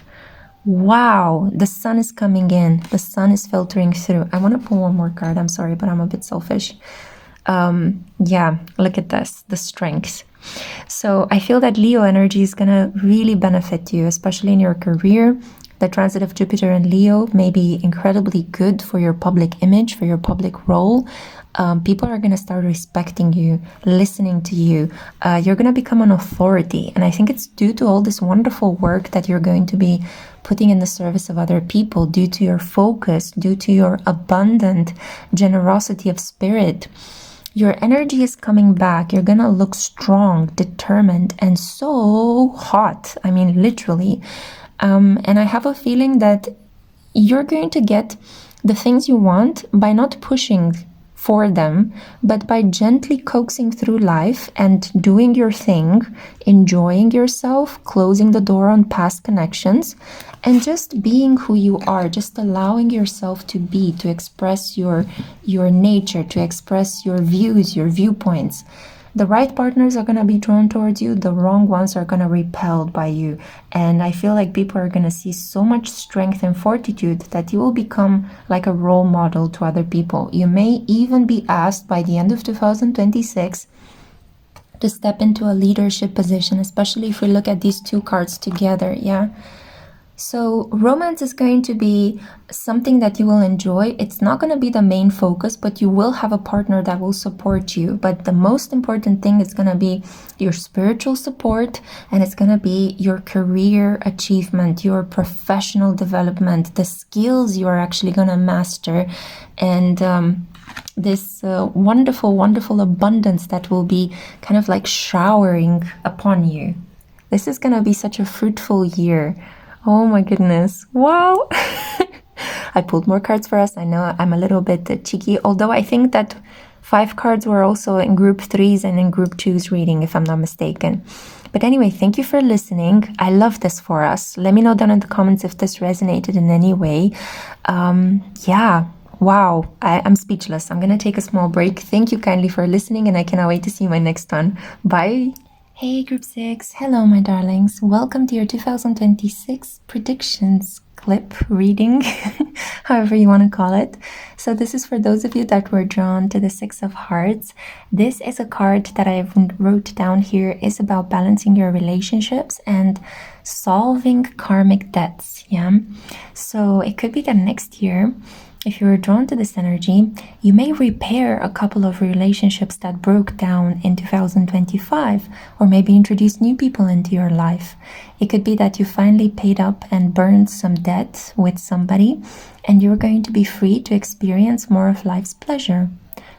Wow, the sun is coming in, the sun is filtering through. I want to pull one more card, I'm sorry, but I'm a bit selfish. Yeah, look at this, the strength. So I feel that Leo energy is going to really benefit you, especially in your career. The transit of Jupiter and Leo may be incredibly good for your public image, for your public role. People are going to start respecting you, listening to you. You're going to become an authority. And I think it's due to all this wonderful work that you're going to be putting in the service of other people, due to your focus, due to your abundant generosity of spirit. Your energy is coming back. You're going to look strong, determined, and so hot. I mean, literally. And I have a feeling that you're going to get the things you want by not pushing for them, but by gently coaxing through life and doing your thing, enjoying yourself, closing the door on past connections, and just being who you are, just allowing yourself to be, to express your nature, to express your views, your viewpoints. The right partners are going to be drawn towards you. The wrong ones are going to be repelled by you. And I feel like people are going to see so much strength and fortitude that you will become like a role model to other people. You may even be asked by the end of 2026 to step into a leadership position, especially if we look at these two cards together, yeah? So romance is going to be something that you will enjoy. It's not going to be the main focus, but you will have a partner that will support you. But the most important thing is going to be your spiritual support, and it's going to be your career achievement, your professional development, the skills you are actually going to master, and this wonderful, wonderful abundance that will be kind of like showering upon you. This is going to be such a fruitful year. Oh my goodness. Wow. I pulled more cards for us. I know I'm a little bit cheeky, although I think that 5 cards were also in group 3s and in group 2s reading, if I'm not mistaken. But anyway, thank you for listening. I love this for us. Let me know down in the comments if this resonated in any way. Yeah. Wow. I'm speechless. I'm going to take a small break. Thank you kindly for listening, and I cannot wait to see you in my next one. Bye. Hey group 6, hello my darlings, welcome to your 2026 predictions clip reading, however you want to call it. So this is for those of you that were drawn to the 6 of Hearts. This is a card that I wrote down here, is about balancing your relationships and solving karmic debts, yeah? So it could be that next year, if you were drawn to this energy, you may repair a couple of relationships that broke down in 2025, or maybe introduce new people into your life. It could be that you finally paid up and burned some debt with somebody, and you're going to be free to experience more of life's pleasure.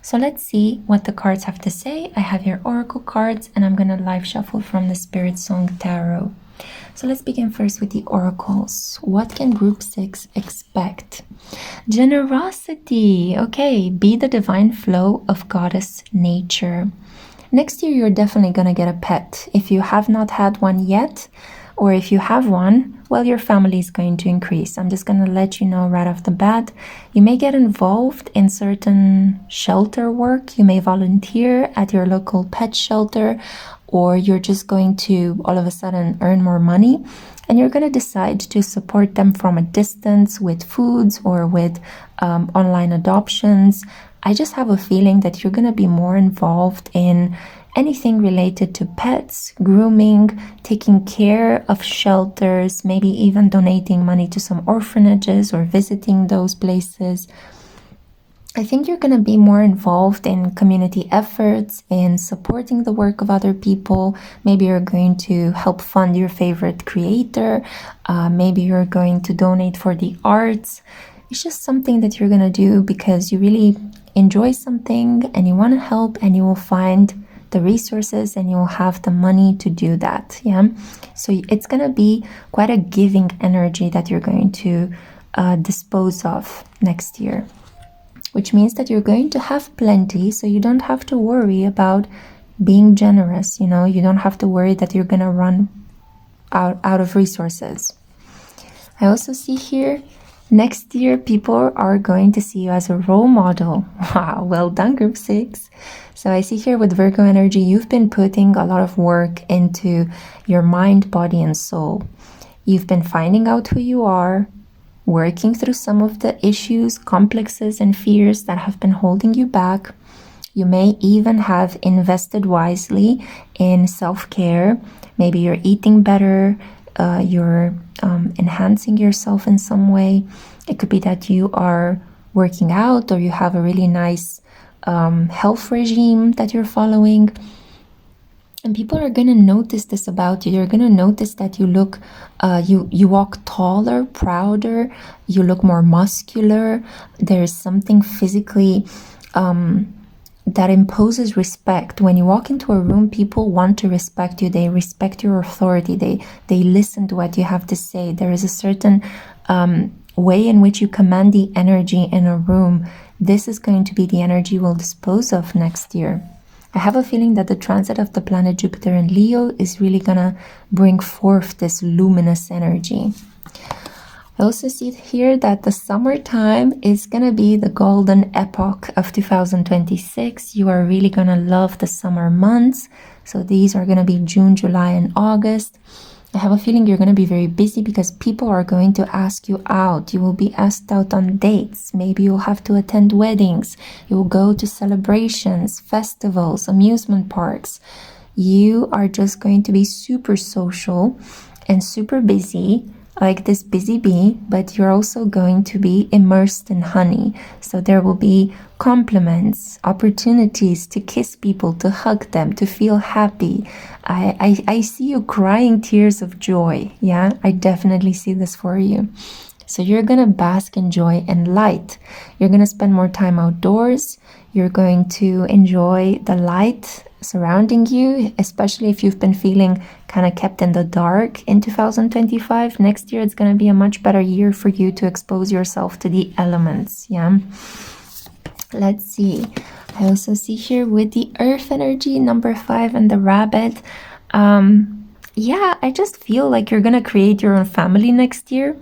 So let's see what the cards have to say. I have your oracle cards, and I'm going to live shuffle from the Spirit Song Tarot. So let's begin first with the oracles. What can group 6 expect? Generosity. Okay, be the divine flow of goddess nature. Next year, you're definitely going to get a pet. If you have not had one yet, or if you have one, well, your family is going to increase. I'm just going to let you know right off the bat. You may get involved in certain shelter work. You may volunteer at your local pet shelter, or you're just going to all of a sudden earn more money, and you're going to decide to support them from a distance with foods or with online adoptions. I just have a feeling that you're going to be more involved in anything related to pets, grooming, taking care of shelters, maybe even donating money to some orphanages or visiting those places. I think you're going to be more involved in community efforts, in supporting the work of other people. Maybe you're going to help fund your favorite creator. Maybe you're going to donate for the arts. It's just something that you're going to do because you really enjoy something and you want to help, and you will find the resources and you will have the money to do that. Yeah. So it's going to be quite a giving energy that you're going to dispose of next year, which means that you're going to have plenty, so you don't have to worry about being generous. You know, you don't have to worry that you're going to run out of resources. I also see here, next year, people are going to see you as a role model. Wow, well done, Group 6. So I see here with Virgo energy, you've been putting a lot of work into your mind, body, and soul. You've been finding out who you are, working through some of the issues, complexes, and fears that have been holding you back. You may even have invested wisely in self-care. Maybe you're eating better, you're enhancing yourself in some way. It could be that you are working out, or you have a really nice health regime that you're following. And people are going to notice this about you. You're going to notice that you look, you walk taller, prouder, you look more muscular. There's something physically that imposes respect. When you walk into a room, people want to respect you. They respect your authority. They listen to what you have to say. There is a certain way in which you command the energy in a room. This is going to be the energy we'll dispose of next year. I have a feeling that the transit of the planet Jupiter in Leo is really gonna bring forth this luminous energy. I also see here that the summertime is gonna be the golden epoch of 2026. You are really gonna love the summer months. So these are gonna be June, July, and August. I have a feeling you're going to be very busy because people are going to ask you out. You will be asked out on dates. Maybe you'll have to attend weddings. You will go to celebrations, festivals, amusement parks. You are just going to be super social and super busy, like this busy bee, but you're also going to be immersed in honey. So there will be compliments, opportunities to kiss people, to hug them, to feel happy. I see you crying tears of joy. Yeah, I definitely see this for you. So you're going to bask in joy and light. You're going to spend more time outdoors. You're going to enjoy the light surrounding you, especially if you've been feeling kind of kept in the dark in 2025. Next year, it's going to be a much better year for you to expose yourself to the elements. Yeah. Let's see. I also see here with the earth energy, number 5, and the rabbit. Yeah, I just feel like you're going to create your own family next year,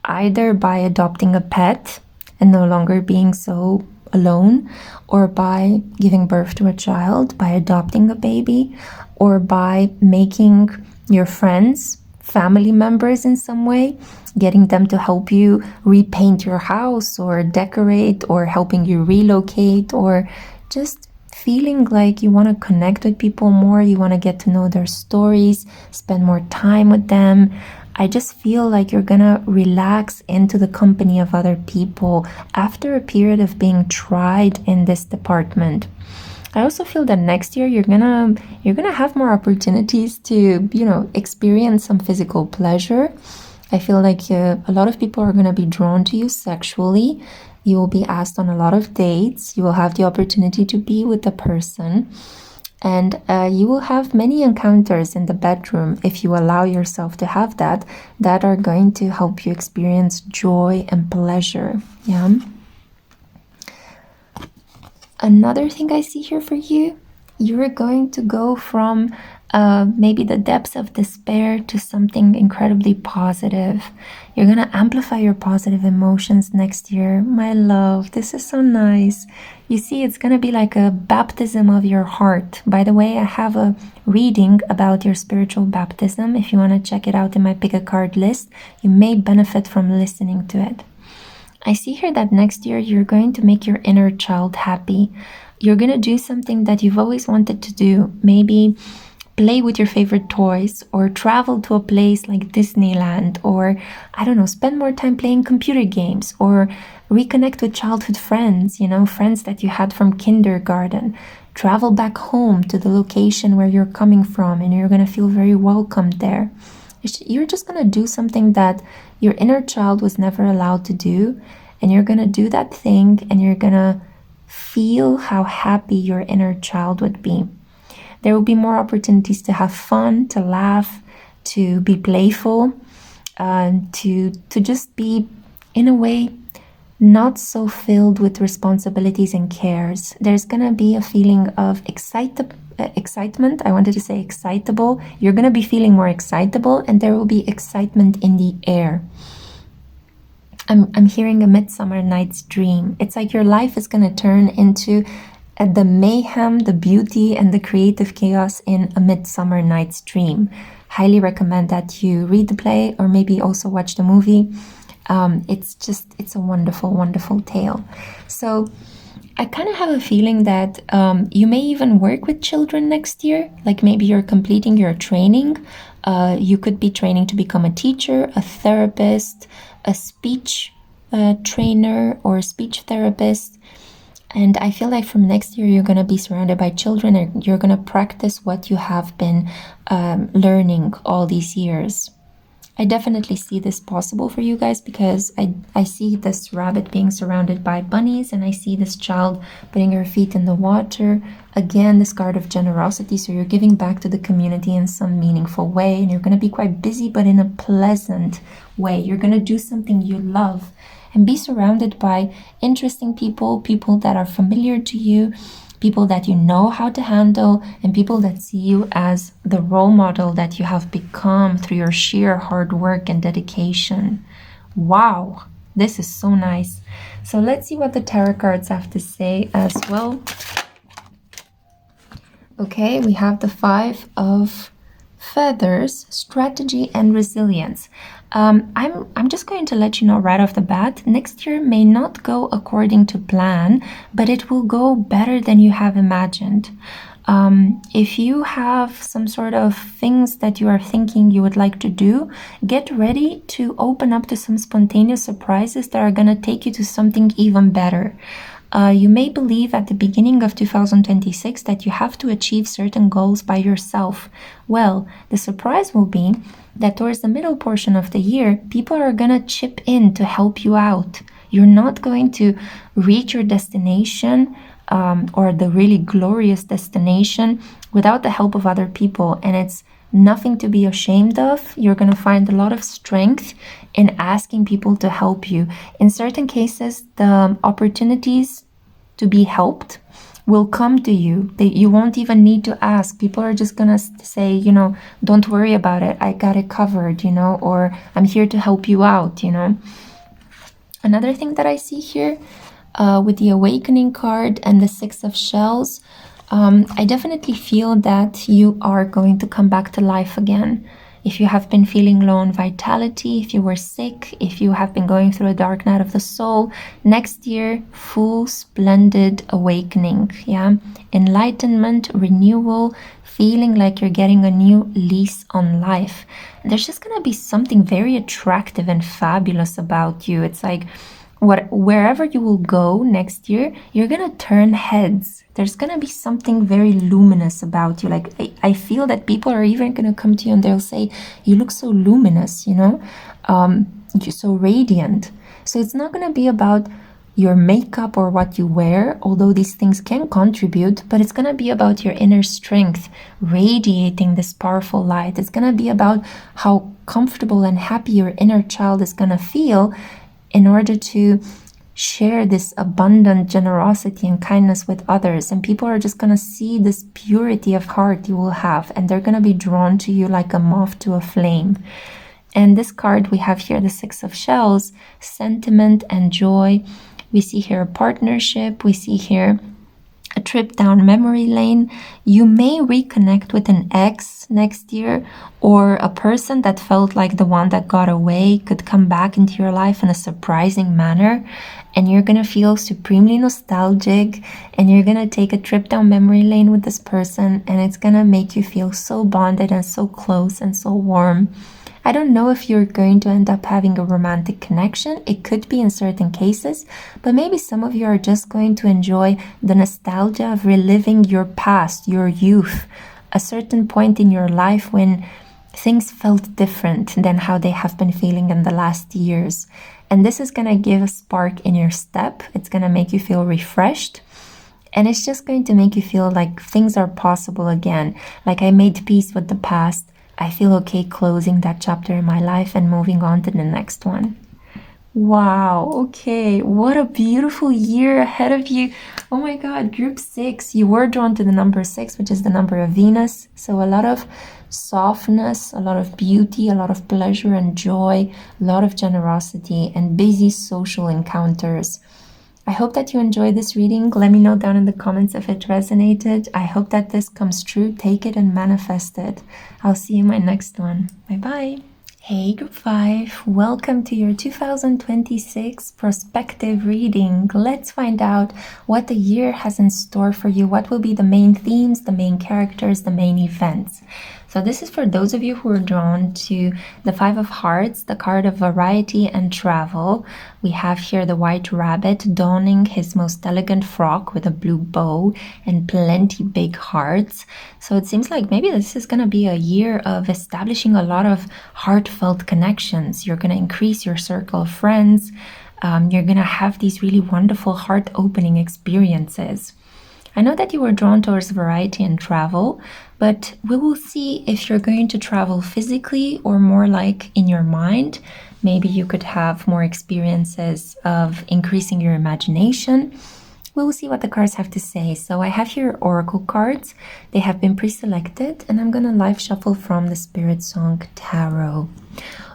either by adopting a pet and no longer being so alone, or by giving birth to a child, by adopting a baby, or by making your friends family members in some way, getting them to help you repaint your house or decorate, or helping you relocate, or just feeling like you want to connect with people more, you want to get to know their stories, spend more time with them. I just feel like you're gonna relax into the company of other people after a period of being tried in this department. I also feel that next year you're gonna have more opportunities to, experience some physical pleasure. I feel like a lot of people are gonna be drawn to you sexually. You will be asked on a lot of dates. You will have the opportunity to be with the person. And you will have many encounters in the bedroom, if you allow yourself to have that are going to help you experience joy and pleasure. Yeah. Another thing I see here for you, you're going to go from maybe the depths of despair to something incredibly positive. You're going to amplify your positive emotions next year. My love, this is so nice. You see, it's going to be like a baptism of your heart. By the way, I have a reading about your spiritual baptism. If you want to check it out in my pick-a-card list, you may benefit from listening to it. I see here that next year you're going to make your inner child happy. You're going to do something that you've always wanted to do. Maybe play with your favorite toys, or travel to a place like Disneyland, or, I don't know, spend more time playing computer games, or reconnect with childhood friends, friends that you had from kindergarten. Travel back home to the location where you're coming from, and you're going to feel very welcomed there. You're just going to do something that your inner child was never allowed to do, and you're going to do that thing, and you're going to feel how happy your inner child would be. There will be more opportunities to have fun, to laugh, to be playful, to just be, in a way, not so filled with responsibilities and cares. There's gonna be a feeling of excitement. I wanted to say excitable. You're gonna be feeling more excitable, and there will be excitement in the air. I'm hearing a Midsummer Night's Dream. It's like your life is gonna turn into the mayhem, the beauty, and the creative chaos in A Midsummer Night's Dream. Highly recommend that you read the play or maybe also watch the movie. It's a wonderful, wonderful tale. So I kind of have a feeling that you may even work with children next year. Like maybe you're completing your training. You could be training to become a teacher, a therapist, a speech trainer, or a speech therapist. And I feel like from next year, you're going to be surrounded by children, and you're going to practice what you have been learning all these years. I definitely see this possible for you guys, because I see this rabbit being surrounded by bunnies, and I see this child putting her feet in the water. Again, this card of generosity. So you're giving back to the community in some meaningful way, and you're going to be quite busy, but in a pleasant way. You're going to do something you love and be surrounded by interesting people, people that are familiar to you, people that you know how to handle, and people that see you as the role model that you have become through your sheer hard work and dedication. Wow, this is so nice. So let's see what the tarot cards have to say as well. Okay, we have the Five of Feathers, strategy and resilience. I'm just going to let you know right off the bat, next year may not go according to plan, but it will go better than you have imagined. If you have some sort of things that you are thinking you would like to do, get ready to open up to some spontaneous surprises that are going to take you to something even better. You may believe at the beginning of 2026 that you have to achieve certain goals by yourself. Well, the surprise will be that towards the middle portion of the year, people are going to chip in to help you out. You're not going to reach your destination or the really glorious destination without the help of other people. And it's nothing to be ashamed of. You're going to find a lot of strength in asking people to help you. In certain cases, the opportunities to be helped will come to you. You won't even need to ask. People are just gonna say, you know, don't worry about it, I got it covered, you know, or I'm here to help you out, you know. Another thing that I see here with the Awakening card and the Six of Shells, I definitely feel that you are going to come back to life again. If you have been feeling low on vitality, if you were sick, if you have been going through a dark night of the soul, next year, full splendid awakening, yeah? Enlightenment, renewal, feeling like you're getting a new lease on life. There's just gonna be something very attractive and fabulous about you. It's like, wherever you will go next year, you're gonna turn heads. There's gonna be something very luminous about you. Like I feel that people are even gonna come to you and they'll say, you look so luminous, you know, you're so radiant. So it's not gonna be about your makeup or what you wear, although these things can contribute, but it's gonna be about your inner strength radiating this powerful light. It's gonna be about how comfortable and happy your inner child is gonna feel in order to share this abundant generosity and kindness with others. And people are just going to see this purity of heart you will have, and they're going to be drawn to you like a moth to a flame. And this card we have here, the Six of Shells, sentiment and joy. We see here a partnership. We see here a trip down memory lane. You may reconnect with an ex next year, or a person that felt like the one that got away could come back into your life in a surprising manner, and you're gonna feel supremely nostalgic, and you're gonna take a trip down memory lane with this person, and it's gonna make you feel so bonded and so close and so warm. I don't know if you're going to end up having a romantic connection. It could be in certain cases, but maybe some of you are just going to enjoy the nostalgia of reliving your past, your youth, a certain point in your life when things felt different than how they have been feeling in the last years. And this is going to give a spark in your step. It's going to make you feel refreshed. And it's just going to make you feel like things are possible again. Like I made peace with the past. I feel okay closing that chapter in my life and moving on to the next one. Wow, okay. What a beautiful year ahead of you. Oh my God, group 6. You were drawn to the number 6, which is the number of Venus. So a lot of softness, a lot of beauty, a lot of pleasure and joy, a lot of generosity, and busy social encounters. I hope that you enjoyed this reading. Let me know down in the comments if it resonated. I hope that this comes true. Take it and manifest it. I'll see you in my next one. Bye-bye. Hey Group 5, welcome to your 2026 prospective reading. Let's find out what the year has in store for you. What will be the main themes, the main characters, the main events. So this is for those of you who are drawn to the 5 of Hearts, the card of variety and travel. We have here the white rabbit donning his most elegant frock with a blue bow and plenty big hearts. So it seems like maybe this is going to be a year of establishing a lot of heartfelt connections. You're going to increase your circle of friends. You're going to have these really wonderful heart-opening experiences. I know that you were drawn towards variety and travel, but we will see if you're going to travel physically or more like in your mind. Maybe you could have more experiences of increasing your imagination. We will see what the cards have to say. So I have here oracle cards. They have been pre-selected, and I'm going to live shuffle from the Spirit Song Tarot.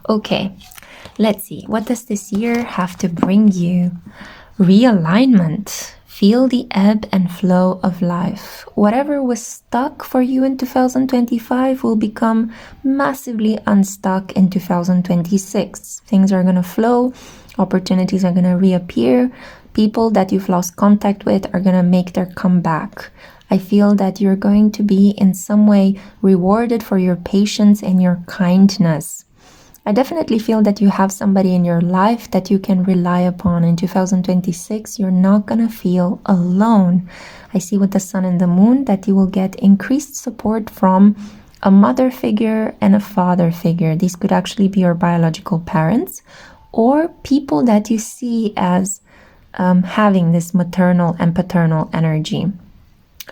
Okay, let's see. What does this year have to bring you? Realignment. Feel the ebb and flow of life. Whatever was stuck for you in 2025 will become massively unstuck in 2026. Things are going to flow. Opportunities are going to reappear. People that you've lost contact with are going to make their comeback. I feel that you're going to be in some way rewarded for your patience and your kindness. I definitely feel that you have somebody in your life that you can rely upon. In 2026, you're not going to feel alone. I see with the sun and the moon that you will get increased support from a mother figure and a father figure. These could actually be your biological parents or people that you see as having this maternal and paternal energy.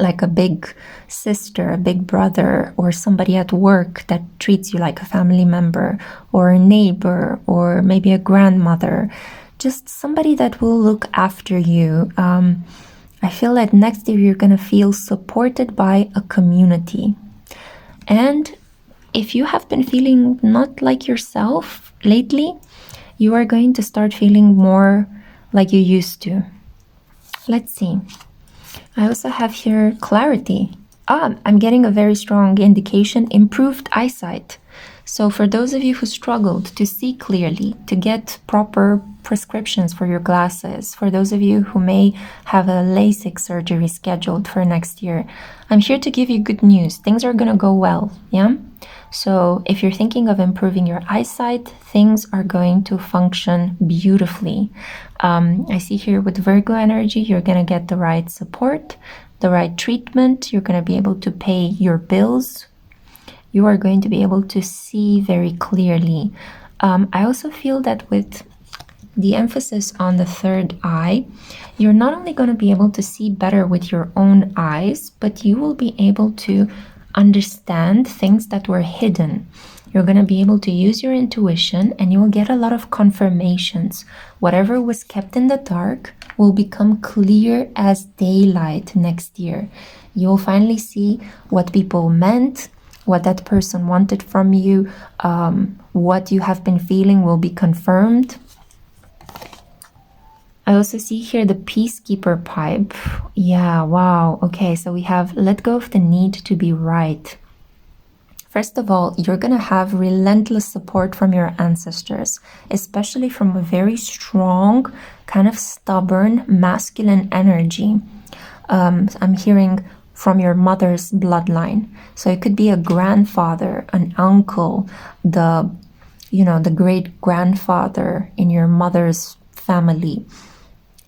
Like a big sister, a big brother, or somebody at work that treats you like a family member, or a neighbor, or maybe a grandmother. Just somebody that will look after you. I feel that next year you're going to feel supported by a community. And if you have been feeling not like yourself lately, you are going to start feeling more like you used to. Let's see. I also have here clarity. I'm getting a very strong indication, improved eyesight. So for those of you who struggled to see clearly, to get proper prescriptions for your glasses, for those of you who may have a LASIK surgery scheduled for next year, I'm here to give you good news. Things are going to go well, yeah? So if you're thinking of improving your eyesight, things are going to function beautifully. I see here with Virgo energy, you're going to get the right support, the right treatment. You're going to be able to pay your bills. You are going to be able to see very clearly. I also feel that with the emphasis on the third eye, you're not only going to be able to see better with your own eyes, but you will be able to understand things that were hidden. You're going to be able to use your intuition and you will get a lot of confirmations. Whatever was kept in the dark will become clear as daylight next year. You will finally see what people meant, what that person wanted from you, what you have been feeling will be confirmed. I also see here the peacekeeper pipe. Yeah, wow. Okay, so we have let go of the need to be right. First of all, you're going to have relentless support from your ancestors, especially from a very strong, kind of stubborn, masculine energy. I'm hearing from your mother's bloodline. So it could be a grandfather, an uncle, the great grandfather in your mother's family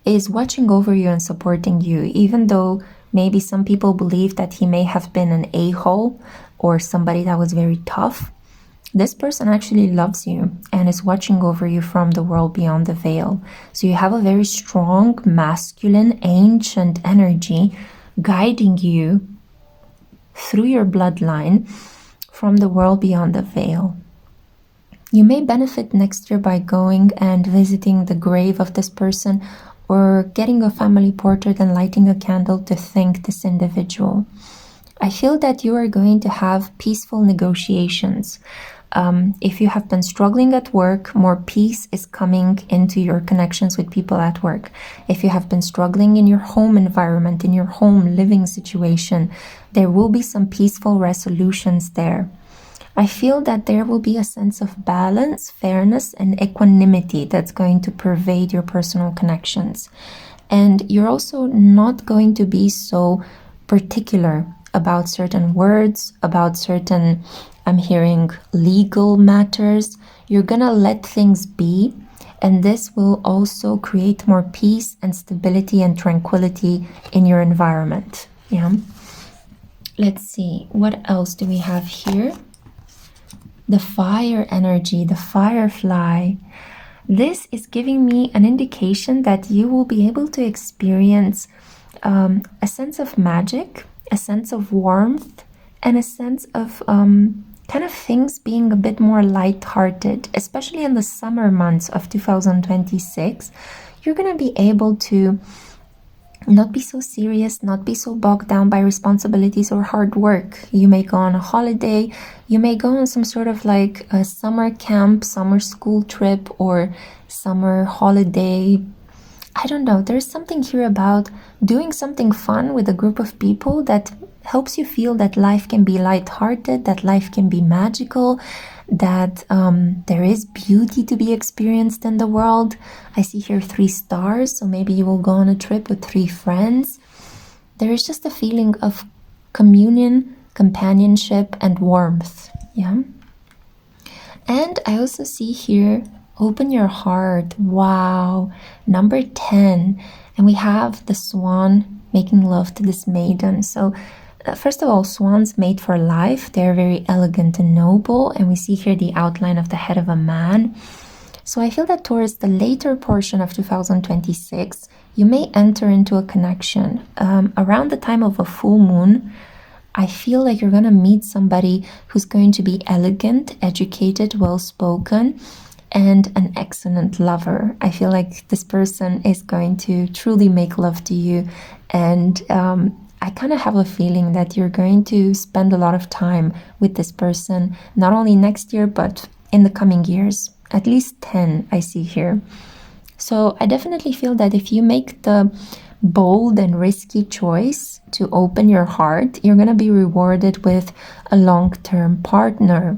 is watching over you and supporting you, even though maybe some people believe that he may have been an a-hole or somebody that was very tough. This person actually loves you and is watching over you from the world beyond the veil. So you have a very strong, masculine, ancient energy guiding you through your bloodline from the world beyond the veil. You may benefit next year by going and visiting the grave of this person, or getting a family portrait and lighting a candle to thank this individual. I feel that you are going to have peaceful negotiations. If you have been struggling at work, more peace is coming into your connections with people at work. If you have been struggling in your home environment, in your home living situation, there will be some peaceful resolutions there. I feel that there will be a sense of balance, fairness, and equanimity that's going to pervade your personal connections. And you're also not going to be so particular about certain words, about certain, I'm hearing, legal matters. You're gonna let things be, and this will also create more peace and stability and tranquility in your environment. Yeah. Let's see, what else do we have here? The fire energy, the firefly. This is giving me an indication that you will be able to experience a sense of magic, a sense of warmth, and a sense of kind of things being a bit more light-hearted, especially in the summer months of 2026. You're going to be able to not be so serious, not be so bogged down by responsibilities or hard work. You may go on a holiday, you may go on some sort of like a summer camp, summer school trip, or summer holiday. I don't know, there's something here about doing something fun with a group of people that helps you feel that life can be lighthearted, that life can be magical, that there is beauty to be experienced in the world. I see here 3 stars, so maybe you will go on a trip with 3 friends. There is just a feeling of communion, companionship, and warmth. Yeah. And I also see here, open your heart. Wow. Number 10. And we have the swan making love to this maiden. So first of all, swans mate for life. They're very elegant and noble. And we see here the outline of the head of a man. So I feel that towards the later portion of 2026, you may enter into a connection. Around the time of a full moon, I feel like you're going to meet somebody who's going to be elegant, educated, well-spoken, and an excellent lover. I feel like this person is going to truly make love to you, and I kind of have a feeling that you're going to spend a lot of time with this person, not only next year, but in the coming years. At least 10 I see here. So I definitely feel that if you make the bold and risky choice to open your heart, you're going to be rewarded with a long-term partner.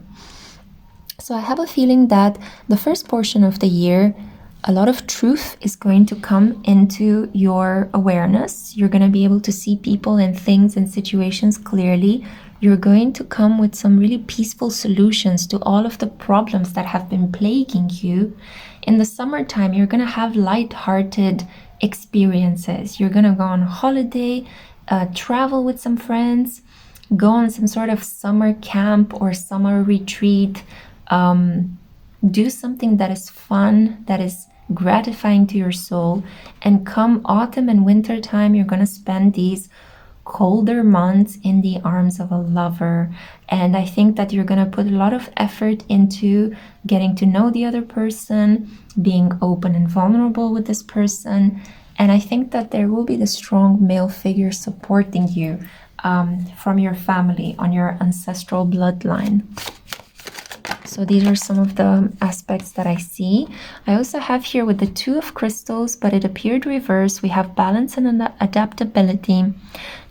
So I have a feeling that the first portion of the year, a lot of truth is going to come into your awareness. You're going to be able to see people and things and situations clearly. You're going to come with some really peaceful solutions to all of the problems that have been plaguing you. In the summertime, you're going to have light-hearted experiences. You're going to go on a holiday, travel with some friends, go on some sort of summer camp or summer retreat, do something that is fun, that is gratifying to your soul. And come autumn and winter time, you're going to spend these colder months in the arms of a lover. And I think that you're going to put a lot of effort into getting to know the other person, being open and vulnerable with this person. And I think that there will be the strong male figure supporting you from your family on your ancestral bloodline. So these are some of the aspects that I see. I also have here with the 2 of crystals, but it appeared reversed. We have balance and adaptability.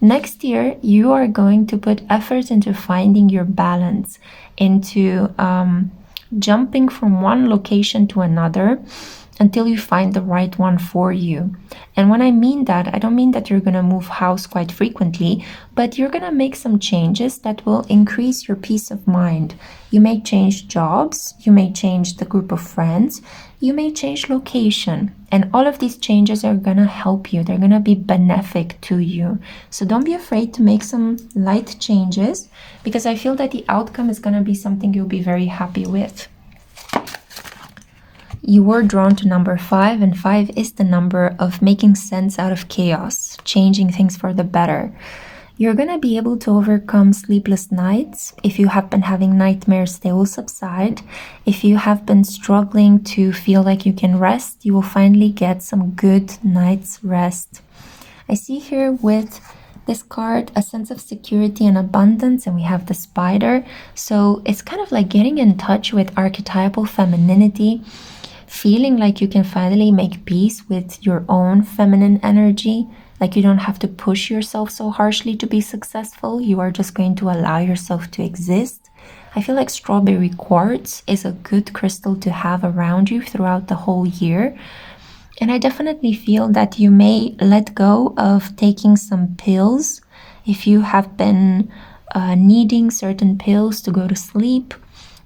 Next year, you are going to put effort into finding your balance, into jumping from one location to another until you find the right one for you. And when I mean that, I don't mean that you're going to move house quite frequently, but you're going to make some changes that will increase your peace of mind. You may change jobs, you may change the group of friends, you may change location, and all of these changes are going to help you. They're going to be benefic to you. So don't be afraid to make some light changes, because I feel that the outcome is going to be something you'll be very happy with. You were drawn to number 5, and 5 is the number of making sense out of chaos, changing things for the better. You're going to be able to overcome sleepless nights. If you have been having nightmares, they will subside. If you have been struggling to feel like you can rest, you will finally get some good night's rest. I see here with this card a sense of security and abundance, and we have the spider. So it's kind of like getting in touch with archetypal femininity, feeling like you can finally make peace with your own feminine energy. Like you don't have to push yourself so harshly to be successful. You are just going to allow yourself to exist. I feel like strawberry quartz is a good crystal to have around you throughout the whole year. And I definitely feel that you may let go of taking some pills if you have been needing certain pills to go to sleep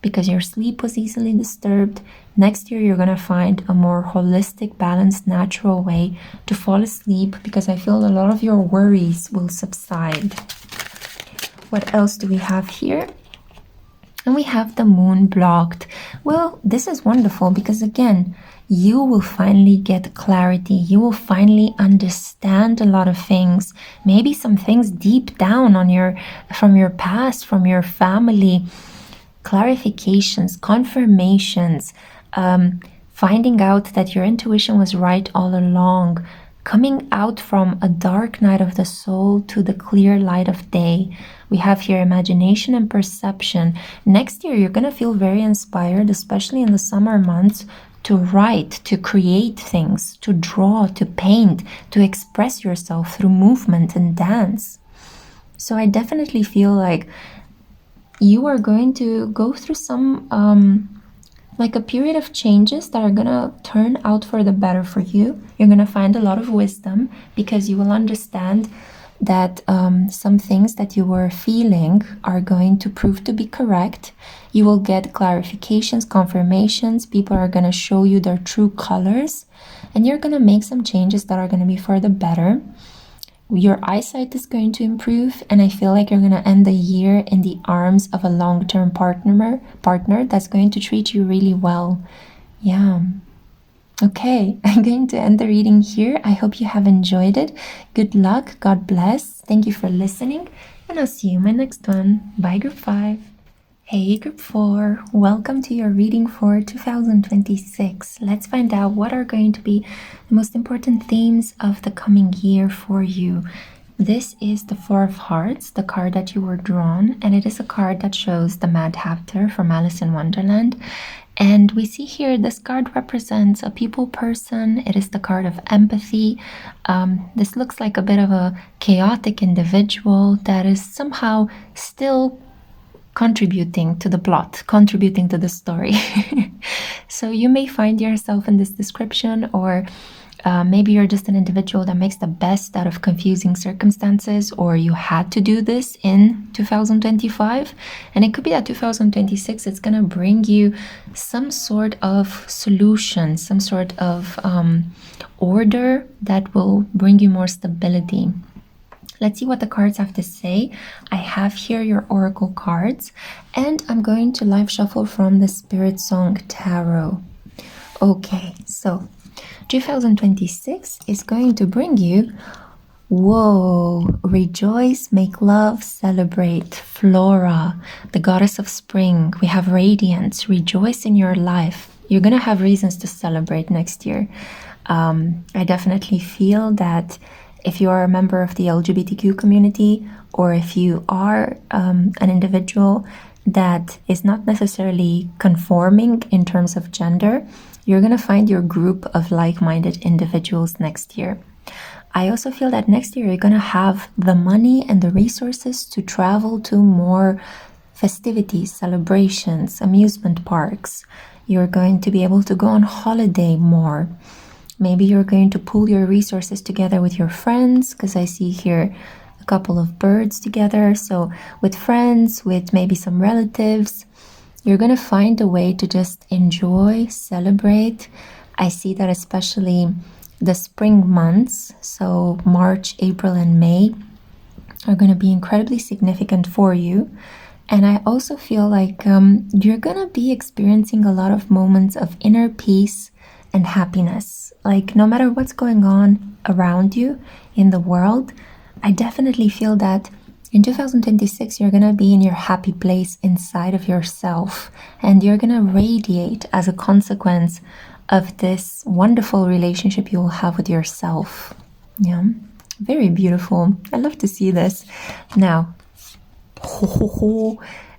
because your sleep was easily disturbed. Next year, you're going to find a more holistic, balanced, natural way to fall asleep because I feel a lot of your worries will subside. What else do we have here? And we have the moon blocked. Well, this is wonderful because again, you will finally get clarity. You will finally understand a lot of things. Maybe some things deep down from your past, from your family. Clarifications, confirmations, finding out that your intuition was right all along, coming out from a dark night of the soul to the clear light of day. We have here imagination and perception. Next year, you're going to feel very inspired, especially in the summer months, to write, to create things, to draw, to paint, to express yourself through movement and dance. So I definitely feel like you are going to go through some like a period of changes that are gonna turn out for the better for you. You're gonna find a lot of wisdom because you will understand that some things that you were feeling are going to prove to be correct. You will get clarifications, confirmations. People are gonna show you their true colors, and you're gonna make some changes that are gonna be for the better. Your eyesight is going to improve, and I feel like you're going to end the year in the arms of a long-term partner that's going to treat you really well. Yeah. Okay, I'm going to end the reading here. I hope you have enjoyed it. Good luck. God bless. Thank you for listening, and I'll see you in my next one. Bye, Group 5. Hey, Group 4. Welcome to your reading for 2026. Let's find out what are going to be the most important themes of the coming year for you. This is the Four of Hearts, the card that you were drawn, and it is a card that shows the Mad Hatter from Alice in Wonderland. And we see here this card represents a people person. It is the card of empathy. This looks like a bit of a chaotic individual that is somehow still contributing to the plot, contributing to the story. So you may find yourself in this description, or maybe you're just an individual that makes the best out of confusing circumstances, or you had to do this in 2025. And it could be that 2026, it's going to bring you some sort of solution, some sort of order that will bring you more stability. Let's see what the cards have to say. I have here your oracle cards, and I'm going to live shuffle from the Spirit Song Tarot. Okay, so 2026 is going to bring you, whoa, rejoice, make love, celebrate, Flora, the goddess of spring. We have radiance, rejoice in your life. You're going to have reasons to celebrate next year. I definitely feel that if you are a member of the LGBTQ community, or if you are an individual that is not necessarily conforming in terms of gender, you're going to find your group of like-minded individuals next year. I also feel that next year you're going to have the money and the resources to travel to more festivities, celebrations, amusement parks. You're going to be able to go on holiday more. Maybe you're going to pool your resources together with your friends, because I see here a couple of birds together. So with friends, with maybe some relatives, you're going to find a way to just enjoy, celebrate. I see that especially the spring months, so March, April, and May, are going to be incredibly significant for you. And I also feel like you're going to be experiencing a lot of moments of inner peace and happiness. Like, no matter what's going on around you in the world, I definitely feel that In 2026, you're going to be in your happy place inside of yourself, and you're going to radiate as a consequence of this wonderful relationship you will have with yourself. Yeah, very beautiful. I love to see this. Now,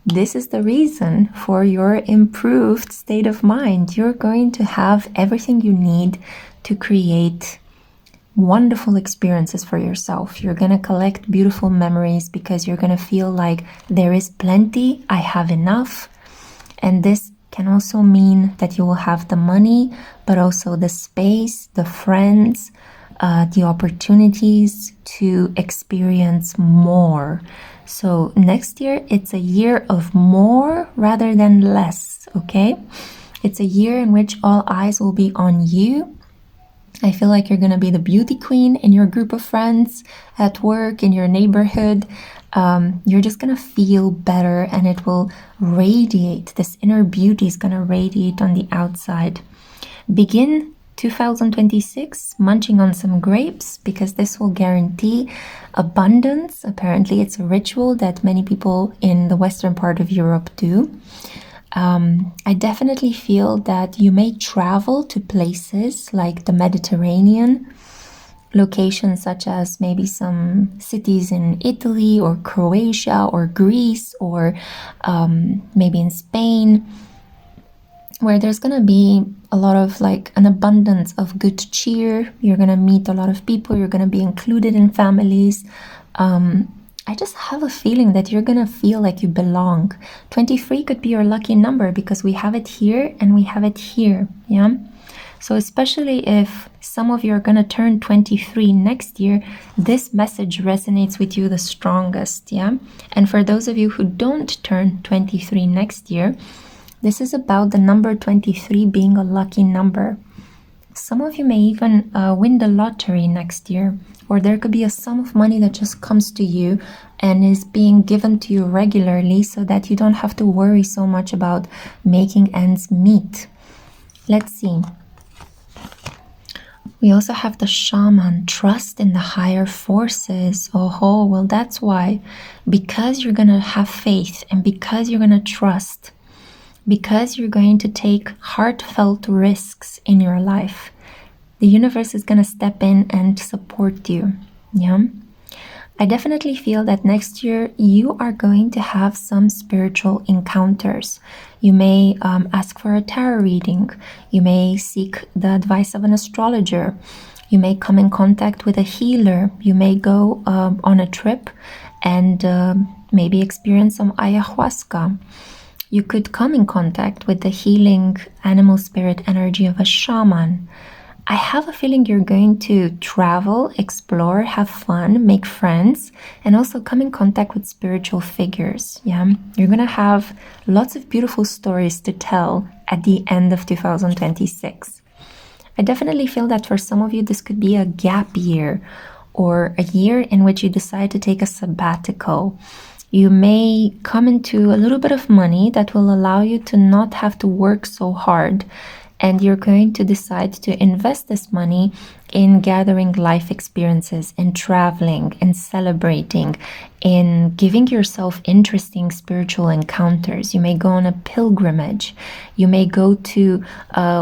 this is the reason for your improved state of mind. You're going to have everything you need to create wonderful experiences for yourself. You're going to collect beautiful memories because you're going to feel like there is plenty, I have enough. And this can also mean that you will have the money, but also the space, the friends, the opportunities to experience more. So next year, it's a year of more rather than less, okay? It's a year in which all eyes will be on you. I feel like you're going to be the beauty queen in your group of friends, at work, in your neighborhood. You're just going to feel better, and it will radiate. This inner beauty is going to radiate on the outside. Begin 2026 munching on some grapes, because this will guarantee abundance. Apparently, it's a ritual that many people in the western part of Europe do. I definitely feel that you may travel to places like the Mediterranean, locations such as maybe some cities in Italy or Croatia or Greece, or maybe in Spain, where there's going to be a lot of like an abundance of good cheer. You're going to meet a lot of people. You're going to be included in families. I just have a feeling that you're going to feel like you belong. 23 could be your lucky number because we have it here and we have it here. Yeah. So especially if some of you are going to turn 23 next year, this message resonates with you the strongest. Yeah. And for those of you who don't turn 23 next year, this is about the number 23 being a lucky number. Some of you may even win the lottery next year, or there could be a sum of money that just comes to you and is being given to you regularly so that you don't have to worry so much about making ends meet. Let's see. We also have the shaman, trust in the higher forces. Oh, well, that's why. Because you're going to have faith, and because you're going to trust, because you're going to take heartfelt risks in your life, the universe is going to step in and support you. Yeah. I definitely feel that next year you are going to have some spiritual encounters. You may ask for a tarot reading. You may seek the advice of an astrologer. You may come in contact with a healer. You may go on a trip and maybe experience some ayahuasca. You could come in contact with the healing animal spirit energy of a shaman. I have a feeling you're going to travel, explore, have fun, make friends, and also come in contact with spiritual figures. Yeah, you're going to have lots of beautiful stories to tell at the end of 2026. I definitely feel that for some of you, this could be a gap year, or a year in which you decide to take a sabbatical. You may come into a little bit of money that will allow you to not have to work so hard. And you're going to decide to invest this money in gathering life experiences, in traveling, in celebrating, in giving yourself interesting spiritual encounters. You may go on a pilgrimage. You may go to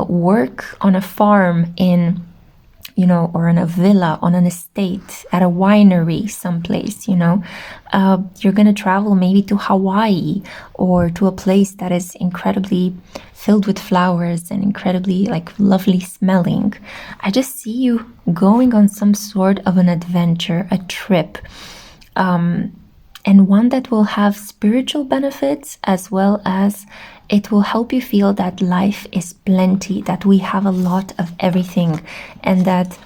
work on a farm in, or in a villa, on an estate, at a winery someplace, You're going to travel maybe to Hawaii, or to a place that is incredibly filled with flowers and incredibly lovely smelling. I just see you going on some sort of an adventure, a trip, and one that will have spiritual benefits, as well as it will help you feel that life is plenty, that we have a lot of everything, and that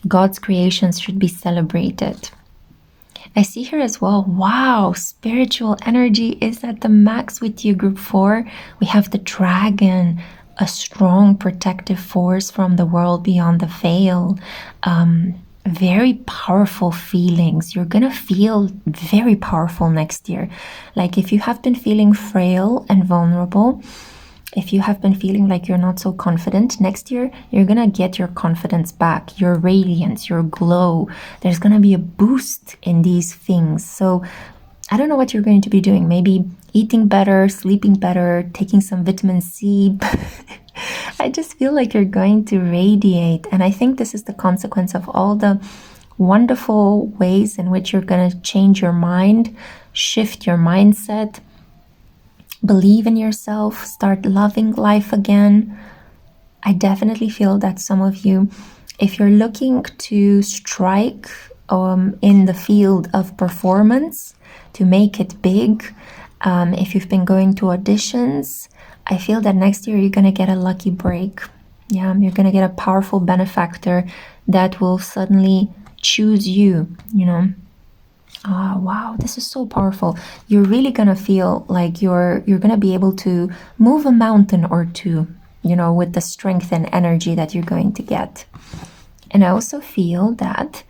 God's creations should be celebrated. I see here as well, wow, spiritual energy is at the max with you, group 4. We have the dragon, a strong protective force from the world beyond the veil. Very powerful feelings. You're gonna feel very powerful next year. Like if you have been feeling frail and vulnerable, If you have been feeling like you're not so confident, next year you're gonna get your confidence back, your radiance, your glow. There's gonna be a boost in these things. So I don't know what you're going to be doing. Maybe eating better, sleeping better, taking some vitamin C. I just feel like you're going to radiate. And I think this is the consequence of all the wonderful ways in which you're going to change your mind, shift your mindset, believe in yourself, start loving life again. I definitely feel that some of you, if you're looking to strike in the field of performance, to make it big, if you've been going to auditions, I feel that next year you're going to get a lucky break. Yeah, you're going to get a powerful benefactor that will suddenly choose you, you know. Oh, wow, this is so powerful. You're really going to feel like you're going to be able to move a mountain or two, you know, with the strength and energy that you're going to get. And I also feel that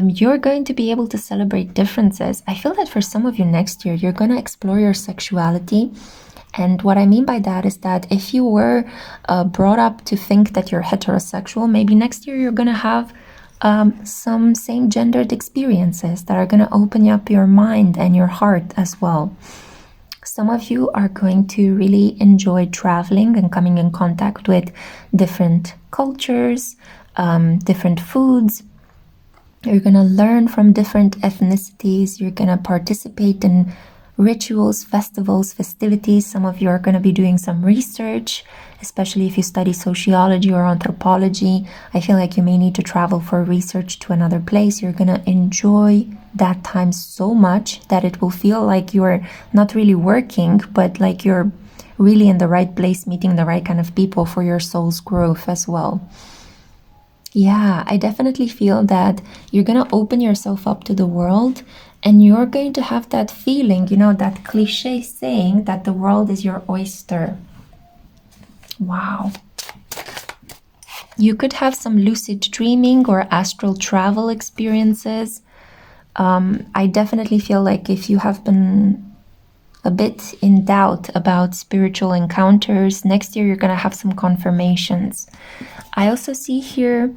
you're going to be able to celebrate differences. I feel that for some of you next year, you're going to explore your sexuality. And what I mean by that is that if you were brought up to think that you're heterosexual, maybe next year you're going to have some same-gendered experiences that are going to open up your mind and your heart as well. Some of you are going to really enjoy traveling and coming in contact with different cultures, different foods. You're going to learn from different ethnicities. You're going to participate in rituals, festivals, festivities. Some of you are going to be doing some research, especially if you study sociology or anthropology. I feel like you may need to travel for research to another place. You're going to enjoy that time so much that it will feel like you're not really working, but like you're really in the right place, meeting the right kind of people for your soul's growth as well. Yeah, I definitely feel that you're going to open yourself up to the world, and you're going to have that feeling, you know, that cliche saying that the world is your oyster. Wow. You could have some lucid dreaming or astral travel experiences. I definitely feel like if you have been a bit in doubt about spiritual encounters, next year you're going to have some confirmations. I also see here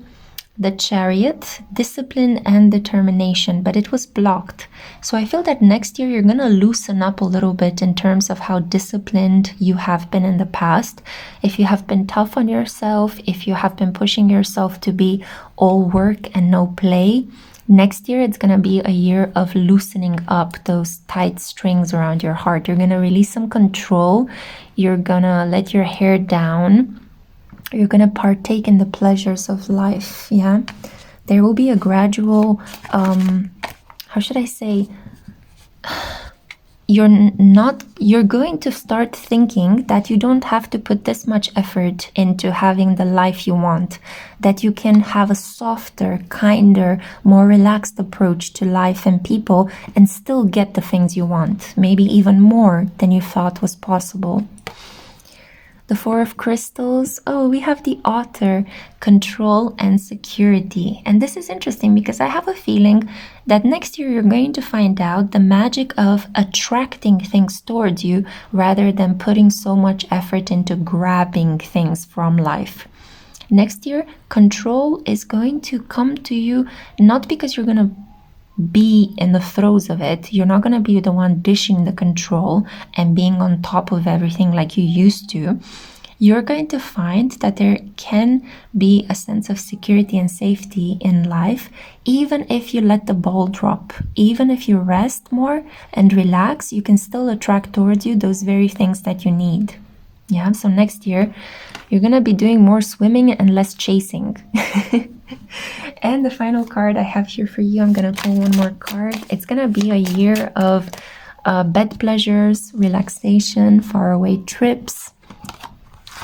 the Chariot, discipline and determination, but it was blocked. So I feel that next year you're going to loosen up a little bit in terms of how disciplined you have been in the past. If you have been tough on yourself, if you have been pushing yourself to be all work and no play, next year it's going to be a year of loosening up those tight strings around your heart. You're going to release some control. You're going to let your hair down. You're going to partake in the pleasures of life. Yeah, there will be a gradual, how should I say, you're going to start thinking that you don't have to put this much effort into having the life you want, that you can have a softer, kinder, more relaxed approach to life and people and still get the things you want, maybe even more than you thought was possible. The Four of Crystals. Oh, we have the Author, control and security. And this is interesting because I have a feeling that next year you're going to find out the magic of attracting things towards you rather than putting so much effort into grabbing things from life. Next year, control is going to come to you not because you're going to be in the throes of it. You're not going to be the one dishing the control and being on top of everything like you used to. You're going to find that there can be a sense of security and safety in life, even if you let the ball drop. Even if you rest more and relax, you can still attract towards you those very things that you need. Yeah, so next year you're going to be doing more swimming and less chasing. And the final card I have here for you, I'm going to pull one more card. It's going to be a year of bed pleasures, relaxation, faraway trips.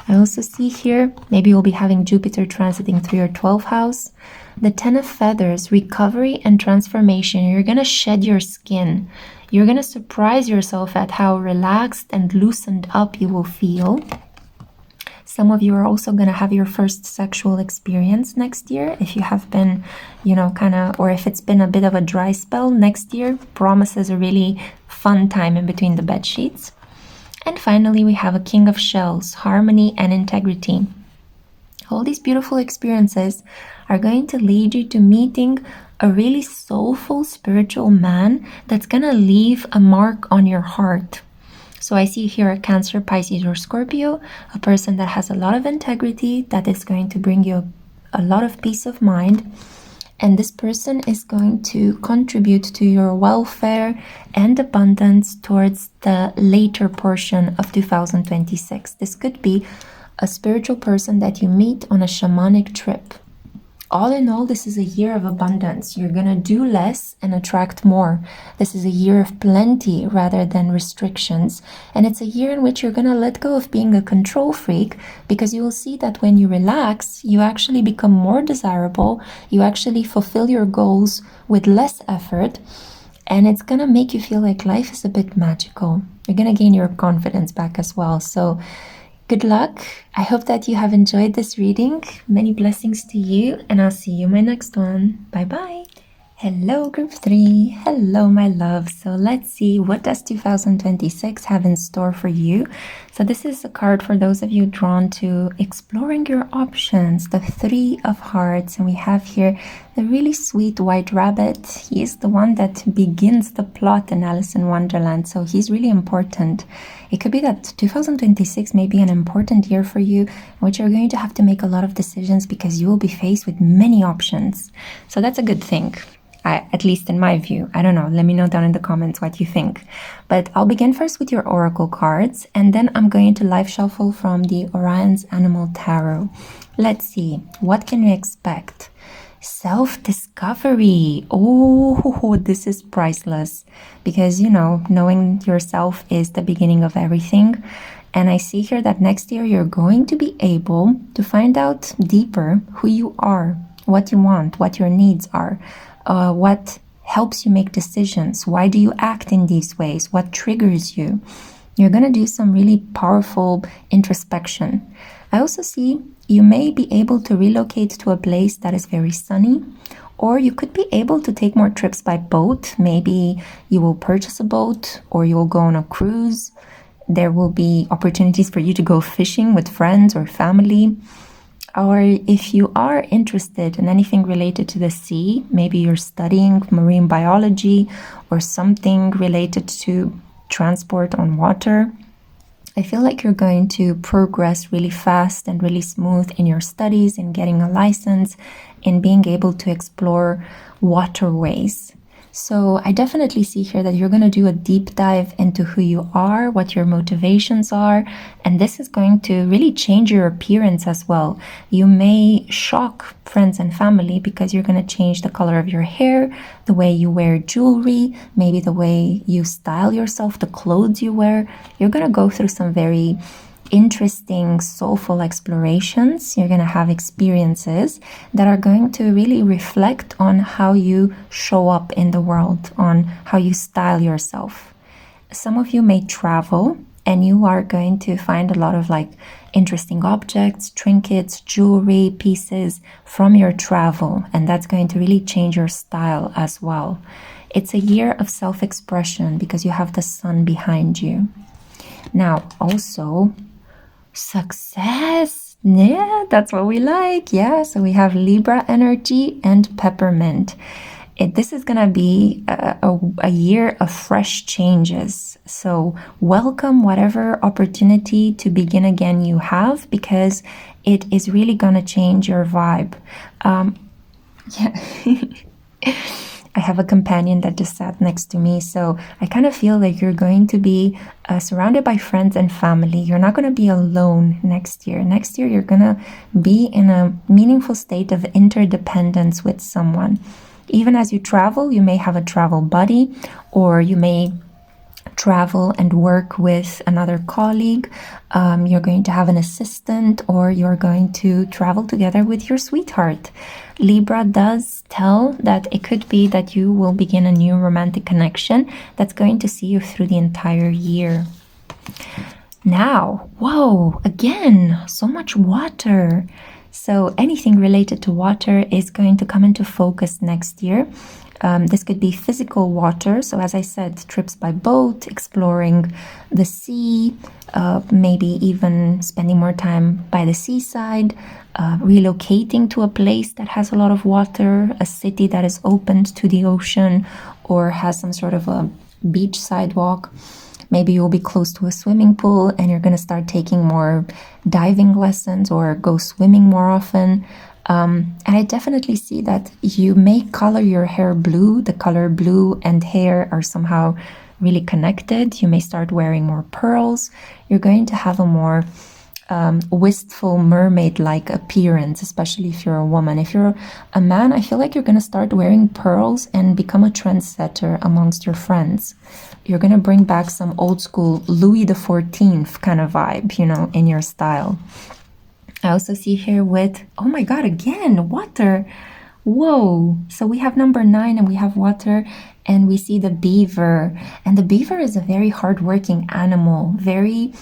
I also see here, maybe you'll be having Jupiter transiting through your 12th house. The Ten of Feathers, recovery and transformation. You're going to shed your skin. You're going to surprise yourself at how relaxed and loosened up you will feel. Some of you are also going to have your first sexual experience next year. If you have been, you know, or if it's been a bit of a dry spell, next year promises a really fun time in between the bed sheets. And finally, we have a King of Shells, harmony and integrity. All these beautiful experiences are going to lead you to meeting a really soulful spiritual man that's going to leave a mark on your heart. So I see here a Cancer, Pisces, or Scorpio, a person that has a lot of integrity, that is going to bring you a lot of peace of mind. And this person is going to contribute to your welfare and abundance towards the later portion of 2026. This could be a spiritual person that you meet on a shamanic trip. All in all, this is a year of abundance. You're going to do less and attract more. This is a year of plenty rather than restrictions. And it's a year in which you're going to let go of being a control freak, because you will see that when you relax, you actually become more desirable. You actually fulfill your goals with less effort. And it's going to make you feel like life is a bit magical. You're going to gain your confidence back as well. So good luck. I hope that you have enjoyed this reading. Many blessings to you, and I'll see you in my next one. Bye bye. Hello, group 3. Hello, my love. So let's see, what does 2026 have in store for you? So this is a card for those of you drawn to exploring your options, the 3 of Hearts. And we have here the really sweet white rabbit. He is the one that begins the plot in Alice in Wonderland. So he's really important. It could be that 2026 may be an important year for you, in which you're going to have to make a lot of decisions because you will be faced with many options. So that's a good thing. At least in my view. I don't know. Let me know down in the comments what you think. But I'll begin first with your oracle cards, and then I'm going to live shuffle from the Orion's Animal Tarot. Let's see. What can you expect? Self-discovery. Oh, this is priceless. Because, you know, knowing yourself is the beginning of everything. And I see here that next year you're going to be able to find out deeper who you are, what you want, what your needs are. What helps you make decisions? Why do you act in these ways? What triggers you? You're going to do some really powerful introspection. I also see you may be able to relocate to a place that is very sunny, or you could be able to take more trips by boat. Maybe you will purchase a boat, or you will go on a cruise. There will be opportunities for you to go fishing with friends or family. Or if you are interested in anything related to the sea, maybe you're studying marine biology or something related to transport on water, I feel like you're going to progress really fast and really smooth in your studies, in getting a license, in being able to explore waterways. So I definitely see here that you're going to do a deep dive into who you are, what your motivations are, and this is going to really change your appearance as well. You may shock friends and family because you're going to change the color of your hair, the way you wear jewelry, maybe the way you style yourself, the clothes you wear. You're going to go through some very interesting, soulful explorations. You're going to have experiences that are going to really reflect on how you show up in the world, on how you style yourself. Some of you may travel, and you are going to find a lot of interesting objects, trinkets, jewelry, pieces from your travel, and that's going to really change your style as well. It's a year of self-expression because you have the sun behind you. Now, also, success. Yeah, that's what we like. Yeah, so we have Libra energy and peppermint. This is going to be a year of fresh changes. So welcome whatever opportunity to begin again you have, because it is really going to change your vibe. Yeah. I have a companion that just sat next to me, so I kind of feel like you're going to be surrounded by friends and family. You're not going to be alone next year. Next year, you're going to be in a meaningful state of interdependence with someone. Even as you travel, you may have a travel buddy, or you may travel and work with another colleague. You're going to have an assistant, or you're going to travel together with your sweetheart. Libra does tell that it could be that you will begin a new romantic connection that's going to see you through the entire year. Now, whoa, again, so much water. So anything related to water is going to come into focus next year. This could be physical water. So as I said, trips by boat, exploring the sea, maybe even spending more time by the seaside, relocating to a place that has a lot of water, a city that is opened to the ocean or has some sort of a beach sidewalk. Maybe you'll be close to a swimming pool and you're going to start taking more diving lessons or go swimming more often. And I definitely see that you may color your hair blue. The color blue and hair are somehow really connected. You may start wearing more pearls. You're going to have a more wistful mermaid-like appearance, especially if you're a woman. If you're a man, I feel like you're going to start wearing pearls and become a trendsetter amongst your friends. You're going to bring back some old school Louis XIV kind of vibe, you know, in your style. I also see here with, oh my God, again, water. Whoa. So we have number 9 and we have water and we see the beaver. And the beaver is a very hardworking animal, very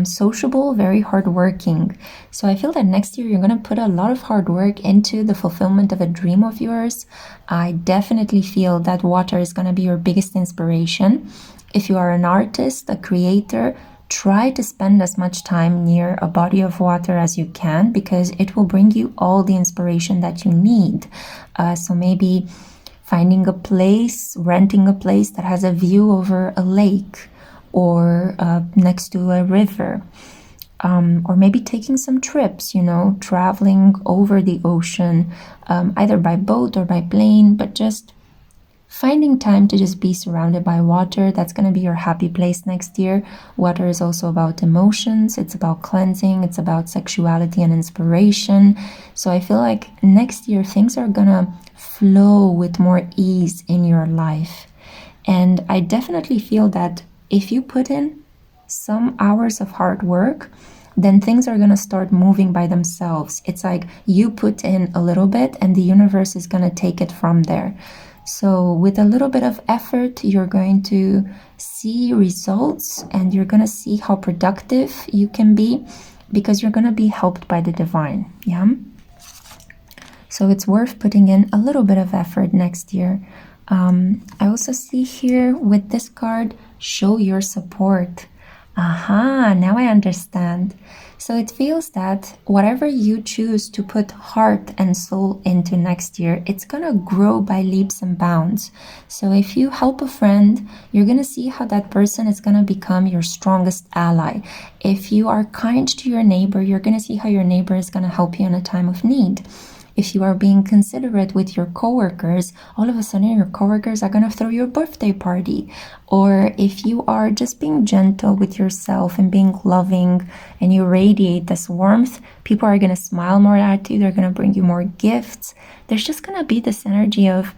sociable, very hardworking. So I feel that next year you're going to put a lot of hard work into the fulfillment of a dream of yours. I definitely feel that water is going to be your biggest inspiration. If you are an artist, a creator, try to spend as much time near a body of water as you can because it will bring you all the inspiration that you need. So maybe finding a place, renting a place that has a view over a lake or next to a river, or maybe taking some trips, you know, traveling over the ocean, either by boat or by plane, but just finding time to just be surrounded by water. That's going to be your happy place next year. Water is also about emotions. It's about cleansing. It's about sexuality and inspiration. So I feel like next year things are going to flow with more ease in your life. And I definitely feel that if you put in some hours of hard work, then things are going to start moving by themselves. It's like you put in a little bit and the universe is going to take it from there. So with a little bit of effort, you're going to see results and you're going to see how productive you can be because you're going to be helped by the divine. Yeah. So it's worth putting in a little bit of effort next year. I also see here with this card, show your support. Aha, now I understand. So it feels that whatever you choose to put heart and soul into next year, it's going to grow by leaps and bounds. So if you help a friend, you're going to see how that person is going to become your strongest ally. If you are kind to your neighbor, you're going to see how your neighbor is going to help you in a time of need. If you are being considerate with your coworkers, all of a sudden your coworkers are going to throw you a birthday party. Or if you are just being gentle with yourself and being loving and you radiate this warmth, people are going to smile more at you. They're going to bring you more gifts. There's just going to be this energy of,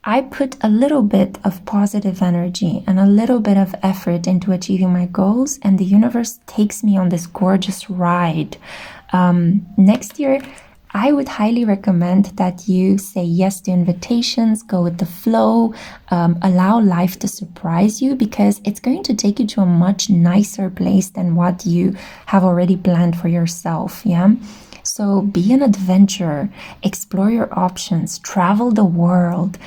I put a little bit of positive energy and a little bit of effort into achieving my goals, and the universe takes me on this gorgeous ride. Next year, I would highly recommend that you say yes to invitations, go with the flow, allow life to surprise you because it's going to take you to a much nicer place than what you have already planned for yourself. Yeah. So be an adventurer, explore your options, travel the world,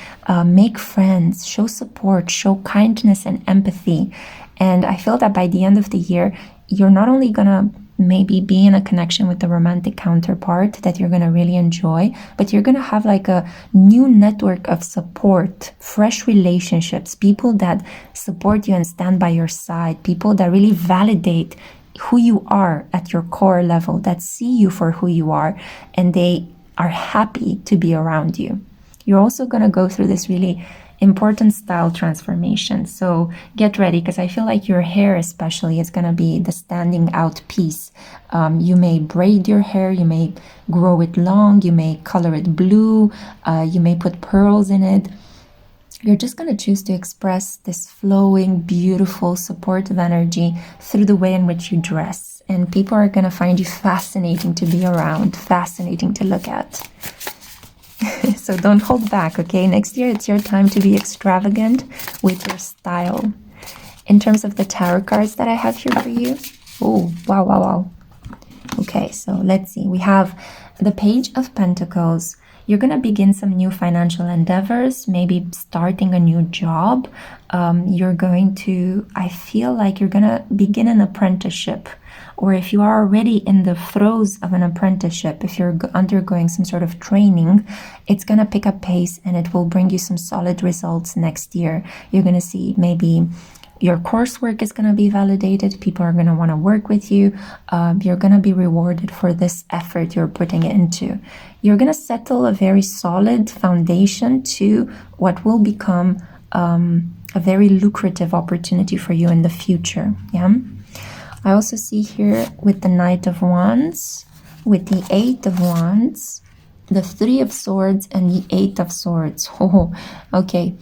make friends, show support, show kindness and empathy. And I feel that by the end of the year, you're not only gonna maybe be in a connection with the romantic counterpart that you're going to really enjoy, but you're going to have like a new network of support, fresh relationships, people that support you and stand by your side, people that really validate who you are at your core level, that see you for who you are, and they are happy to be around you. You're also going to go through this really important style transformation. So get ready because I feel like your hair especially is going to be the standing out piece. You may braid your hair, you may grow it long, you may color it blue, you may put pearls in it. You're just going to choose to express this flowing, beautiful, supportive energy through the way in which you dress. And people are going to find you fascinating to be around, fascinating to look at. So don't hold back, okay? Next year, it's your time to be extravagant with your style. In terms of the tarot cards that I have here for you, oh, wow, wow, wow. Okay, so let's see. We have the Page of Pentacles. you're going to begin some new financial endeavors, maybe starting a new job. You're going to, I feel like you're going to begin an apprenticeship. Or if you are already in the throes of an apprenticeship, if you're undergoing some sort of training, it's going to pick up pace and it will bring you some solid results next year. You're going to see maybe your coursework is going to be validated. People are going to want to work with you. You're going to be rewarded for this effort you're putting into. You're going to settle a very solid foundation to what will become a very lucrative opportunity for you in the future. Yeah. I also see here with the Knight of Wands, with the Eight of Wands, the Three of Swords, and the Eight of Swords. Oh, okay.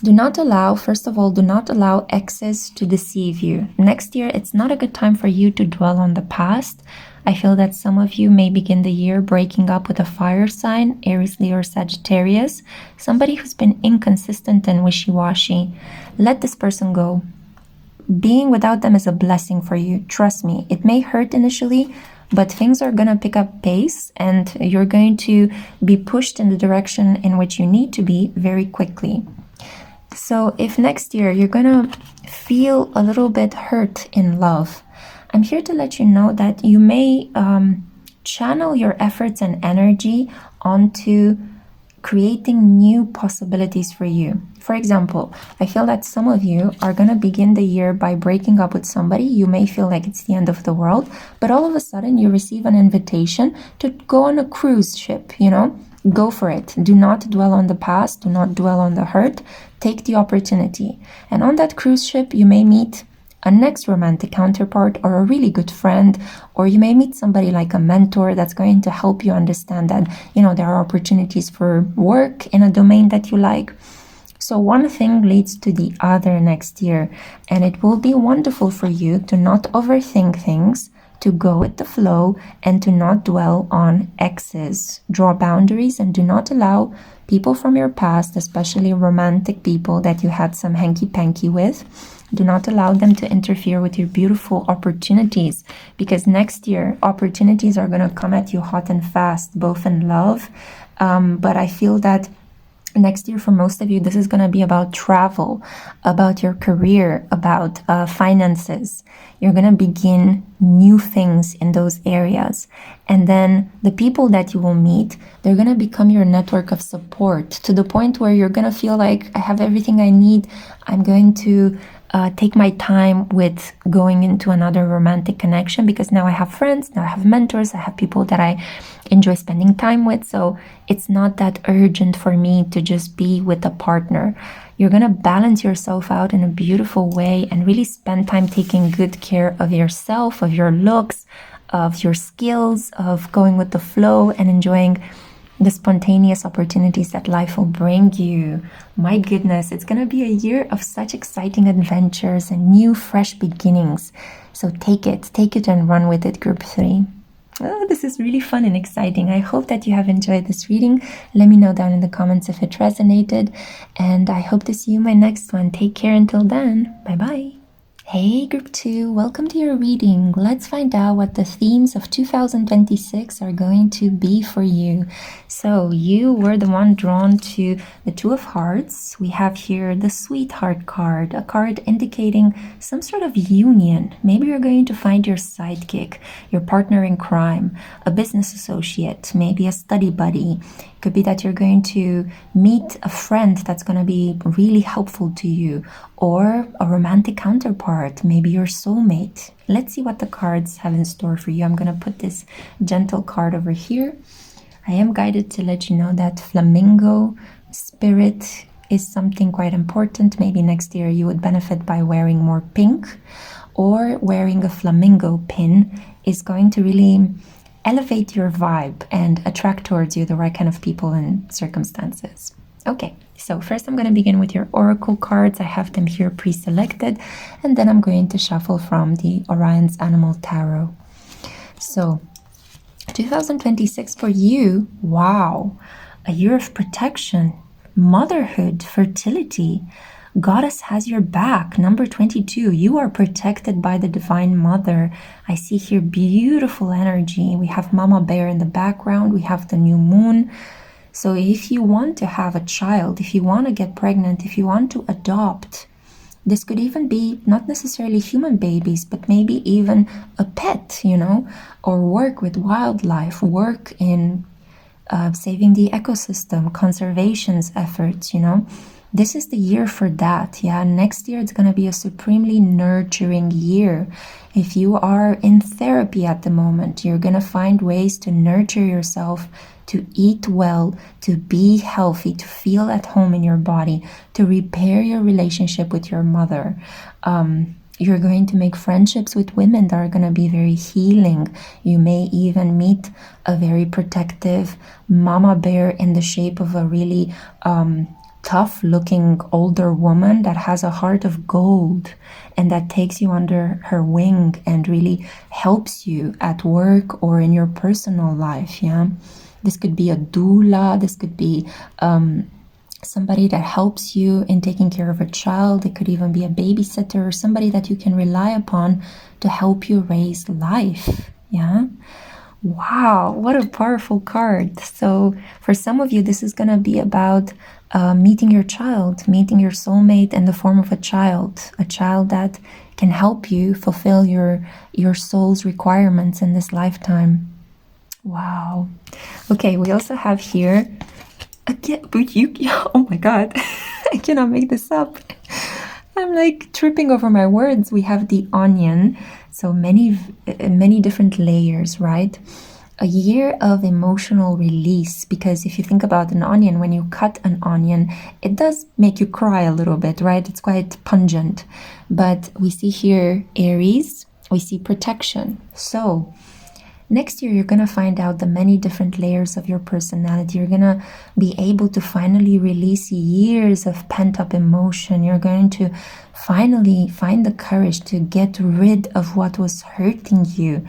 Do not allow, first of all, do not allow exes to deceive you. Next year, it's not a good time for you to dwell on the past. I feel that some of you may begin the year breaking up with a fire sign, Aries, Leo, or Sagittarius, somebody who's been inconsistent and wishy-washy. Let this person go. Being without them is a blessing for you. Trust me, it may hurt initially, but things are going to pick up pace and you're going to be pushed in the direction in which you need to be very quickly. So if next year you're going to feel a little bit hurt in love, I'm here to let you know that you may channel your efforts and energy onto creating new possibilities for you. For example, I feel that some of you are going to begin the year by breaking up with somebody. You may feel like it's the end of the world, but all of a sudden you receive an invitation to go on a cruise ship, you know? Go for it. Do not dwell on the past. Do not dwell on the hurt. Take the opportunity. And on that cruise ship, you may meet a next romantic counterpart or a really good friend, or you may meet somebody like a mentor that's going to help you understand that, you know, there are opportunities for work in a domain that you like. So one thing leads to the other next year, and it will be wonderful for you to not overthink things, to go with the flow, and to not dwell on exes. Draw boundaries and do not allow people from your past, especially romantic people that you had some hanky-panky with, do not allow them to interfere with your beautiful opportunities, because next year opportunities are going to come at you hot and fast, both in love, but I feel that next year for most of you this is going to be about travel, about your career, about finances. You're going to begin new things in those areas, and then the people that you will meet, they're going to become your network of support to the point where you're going to feel like I have everything I need. I'm going to take my time with going into another romantic connection because now I have friends, now I have mentors, I have people that I enjoy spending time with. So it's not that urgent for me to just be with a partner. You're going to balance yourself out in a beautiful way and really spend time taking good care of yourself, of your looks, of your skills, of going with the flow and enjoying the spontaneous opportunities that life will bring you. My goodness, it's going to be a year of such exciting adventures and new, fresh beginnings. So take it and run with it, group 3. Oh, this is really fun and exciting. I hope that you have enjoyed this reading. Let me know down in the comments if it resonated. And I hope to see you in my next one. Take care until then. Bye-bye. Hey group 2, welcome to your reading. Let's find out what the themes of 2026 are going to be for you. So you were the one drawn to the Two of Hearts. We have here the Sweetheart card, a card indicating some sort of union. Maybe you're going to find your sidekick, your partner in crime, a business associate, maybe a study buddy. It could be that you're going to meet a friend that's going to be really helpful to you, or a romantic counterpart, maybe your soulmate. Let's see what the cards have in store for you. I'm going to put this gentle card over here. I am guided to let you know that flamingo spirit is something quite important. Maybe next year you would benefit by wearing more pink, or wearing a flamingo pin is going to really elevate your vibe and attract towards you the right kind of people and circumstances. Okay, so first I'm going to begin with your oracle cards. I have them here pre-selected, and then I'm going to shuffle from the Orion's Animal Tarot. So 2026 for you, wow, a year of protection, motherhood, fertility. Goddess has your back. Number 22, you are protected by the Divine Mother. I see here beautiful energy. We have Mama Bear in the background. We have the new moon. So if you want to have a child, if you want to get pregnant, if you want to adopt, this could even be not necessarily human babies, but maybe even a pet, you know, or work with wildlife, work in saving the ecosystem, conservation's efforts, you know. This is the year for that. Yeah, next year it's going to be a supremely nurturing year. If you are in therapy at the moment, you're going to find ways to nurture yourself, to eat well, to be healthy, to feel at home in your body, to repair your relationship with your mother. You're going to make friendships with women that are going to be very healing. You may even meet a very protective mama bear in the shape of a really tough looking older woman that has a heart of gold and that takes you under her wing and really helps you at work or in your personal life. Yeah, this could be a doula. This could be somebody that helps you in taking care of a child. It could even be a babysitter or somebody that you can rely upon to help you raise life. Yeah. Wow, what a powerful card. So for some of you, this is going to be about meeting your child, meeting your soulmate in the form of a child that can help you fulfill your soul's requirements in this lifetime. Wow. Okay, we also have here again, oh my god, I cannot make this up. I'm like tripping over my words. We have the onion, so many different layers, right? A year of emotional release, because if you think about an onion, when you cut an onion, it does make you cry a little bit, right? It's quite pungent. But we see here Aries, we see protection. So next year, you're going to find out the many different layers of your personality. You're going to be able to finally release years of pent-up emotion. You're going to finally find the courage to get rid of what was hurting you.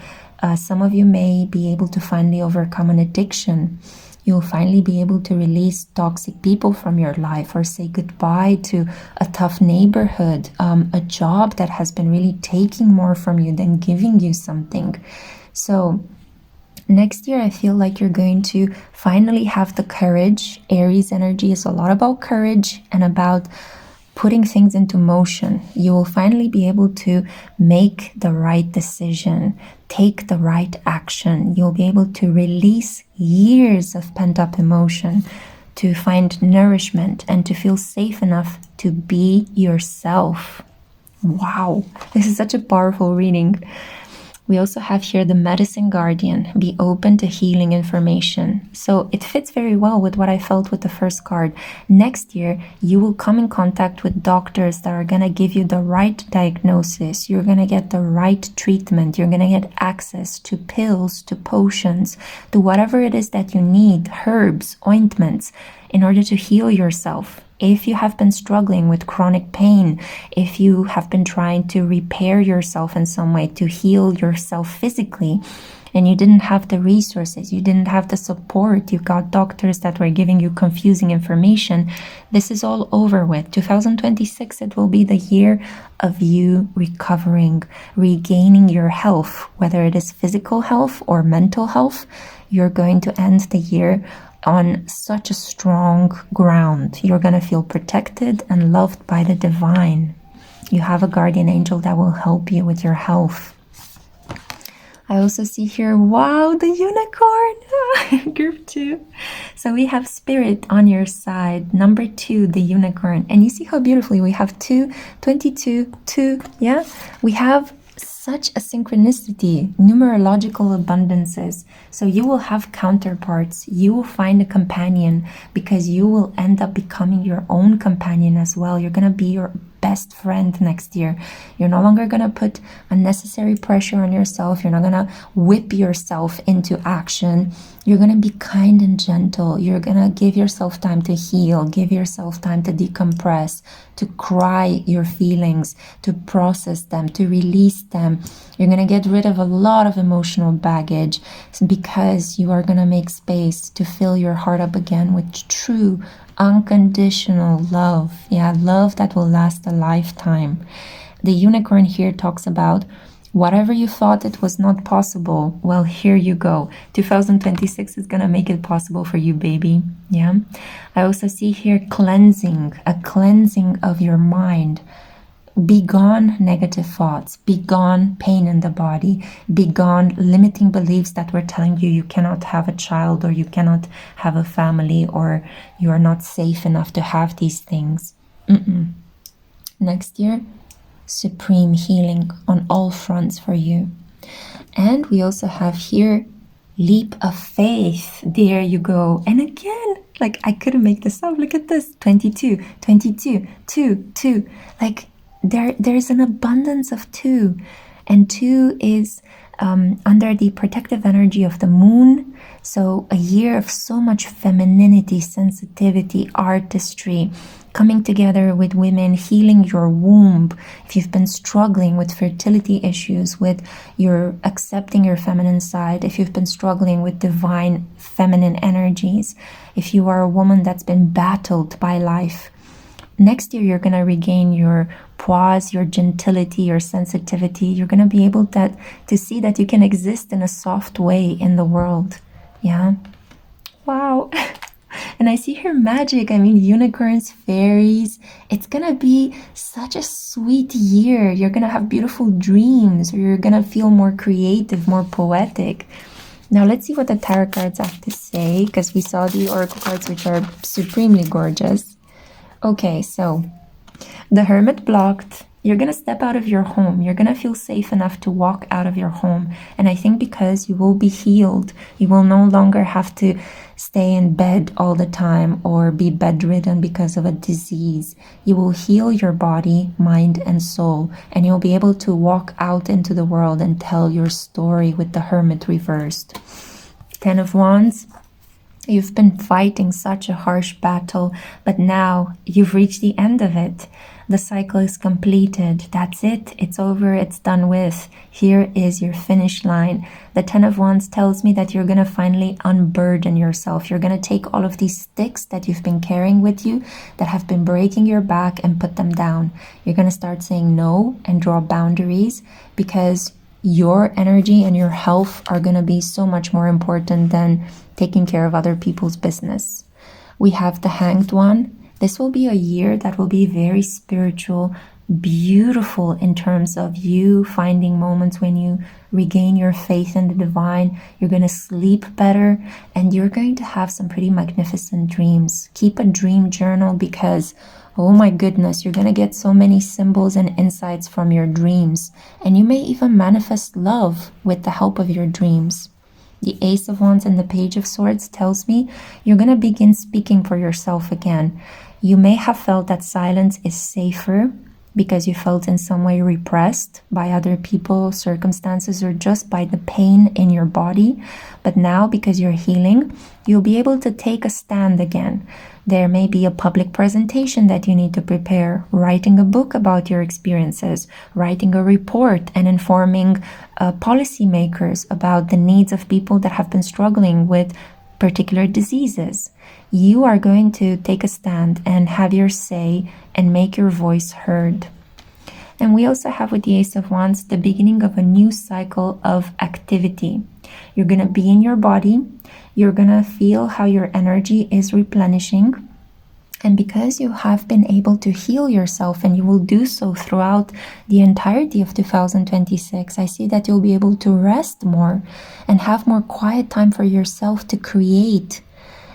Some of you may be able to finally overcome an addiction. You'll finally be able to release toxic people from your life or say goodbye to a tough neighborhood, a job that has been really taking more from you than giving you something. So next year, I feel like you're going to finally have the courage. Aries energy is a lot about courage and about putting things into motion. You will finally be able to make the right decision, take the right action. You'll be able to release years of pent-up emotion, to find nourishment and to feel safe enough to be yourself. Wow, this is such a powerful reading. We also have here the medicine guardian, be open to healing information. So it fits very well with what I felt with the first card. Next year, you will come in contact with doctors that are going to give you the right diagnosis. You're going to get the right treatment. You're going to get access to pills, to potions, to whatever it is that you need, herbs, ointments, in order to heal yourself. If you have been struggling with chronic pain, if you have been trying to repair yourself in some way, to heal yourself physically, and you didn't have the resources, you didn't have the support, you got doctors that were giving you confusing information, this is all over with. 2026, it will be the year of you recovering, regaining your health, whether it is physical health or mental health. You're going to end the year on such a strong ground. You're going to feel protected and loved by the divine. You have a guardian angel that will help you with your health. I also see here, wow, the unicorn, group 2. So we have spirit on your side, number 2, the unicorn. And you see how beautifully we have 2, 22, 2, yeah? We have such a synchronicity, numerological abundances. So you will have counterparts. You will find a companion because you will end up becoming your own companion as well. You're going to be your best friend next year. You're no longer going to put unnecessary pressure on yourself. You're not going to whip yourself into action. You're going to be kind and gentle. You're going to give yourself time to heal, give yourself time to decompress, to cry your feelings, to process them, to release them, You're going to get rid of a lot of emotional baggage because you are going to make space to fill your heart up again with true, unconditional love. Yeah, love that will last a lifetime. The unicorn here talks about whatever you thought it was not possible, well, here you go. 2026 is going to make it possible for you, baby. Yeah. I also see here cleansing, a cleansing of your mind. Be gone negative thoughts, be gone pain in the body, be gone limiting beliefs that were telling you you cannot have a child or you cannot have a family or you are not safe enough to have these things. Next year, supreme healing on all fronts for you. And we also have here leap of faith. There you go. And again, like I couldn't make this up. Look at this. 22, 22, 2, 2. Like there is an abundance of 2. And 2 is under the protective energy of the moon. So a year of so much femininity, sensitivity, artistry, coming together with women, healing your womb. If you've been struggling with fertility issues, with your accepting your feminine side, if you've been struggling with divine feminine energies, if you are a woman that's been battled by life, next year you're going to regain your poise, your gentility, your sensitivity. You're going to be able to see that you can exist in a soft way in the world. Yeah. Wow. And I see here magic. I mean, unicorns, fairies. It's going to be such a sweet year. You're going to have beautiful dreams, or you're going to feel more creative, more poetic. Now, let's see what the tarot cards have to say, because we saw the oracle cards, which are supremely gorgeous. Okay, so the Hermit blocked. You're going to step out of your home. You're going to feel safe enough to walk out of your home. And I think because you will be healed, you will no longer have to stay in bed all the time or be bedridden because of a disease. You will heal your body, mind, and soul. And you'll be able to walk out into the world and tell your story with the Hermit reversed. 10 of Wands. You've been fighting such a harsh battle, but now you've reached the end of it. The cycle is completed. That's it. It's over. It's done with. Here is your finish line. The 10 of Wands tells me that you're going to finally unburden yourself. You're going to take all of these sticks that you've been carrying with you that have been breaking your back and put them down. You're going to start saying no and draw boundaries, because your energy and your health are going to be so much more important than taking care of other people's business. We have the Hanged One. This will be a year that will be very spiritual, beautiful in terms of you finding moments when you regain your faith in the divine. You're going to sleep better, and you're going to have some pretty magnificent dreams. Keep a dream journal, because oh my goodness, you're going to get so many symbols and insights from your dreams. And you may even manifest love with the help of your dreams. The Ace of Wands and the Page of Swords tells me you're going to begin speaking for yourself again. You may have felt that silence is safer because you felt in some way repressed by other people, circumstances, or just by the pain in your body. But now, because you're healing, you'll be able to take a stand again. There may be a public presentation that you need to prepare, writing a book about your experiences, writing a report and informing policymakers about the needs of people that have been struggling with particular diseases. You are going to take a stand and have your say and make your voice heard. And we also have with the Ace of Wands the beginning of a new cycle of activity. You're going to be in your body. You're going to feel how your energy is replenishing. And because you have been able to heal yourself, and you will do so throughout the entirety of 2026, I see that you'll be able to rest more and have more quiet time for yourself to create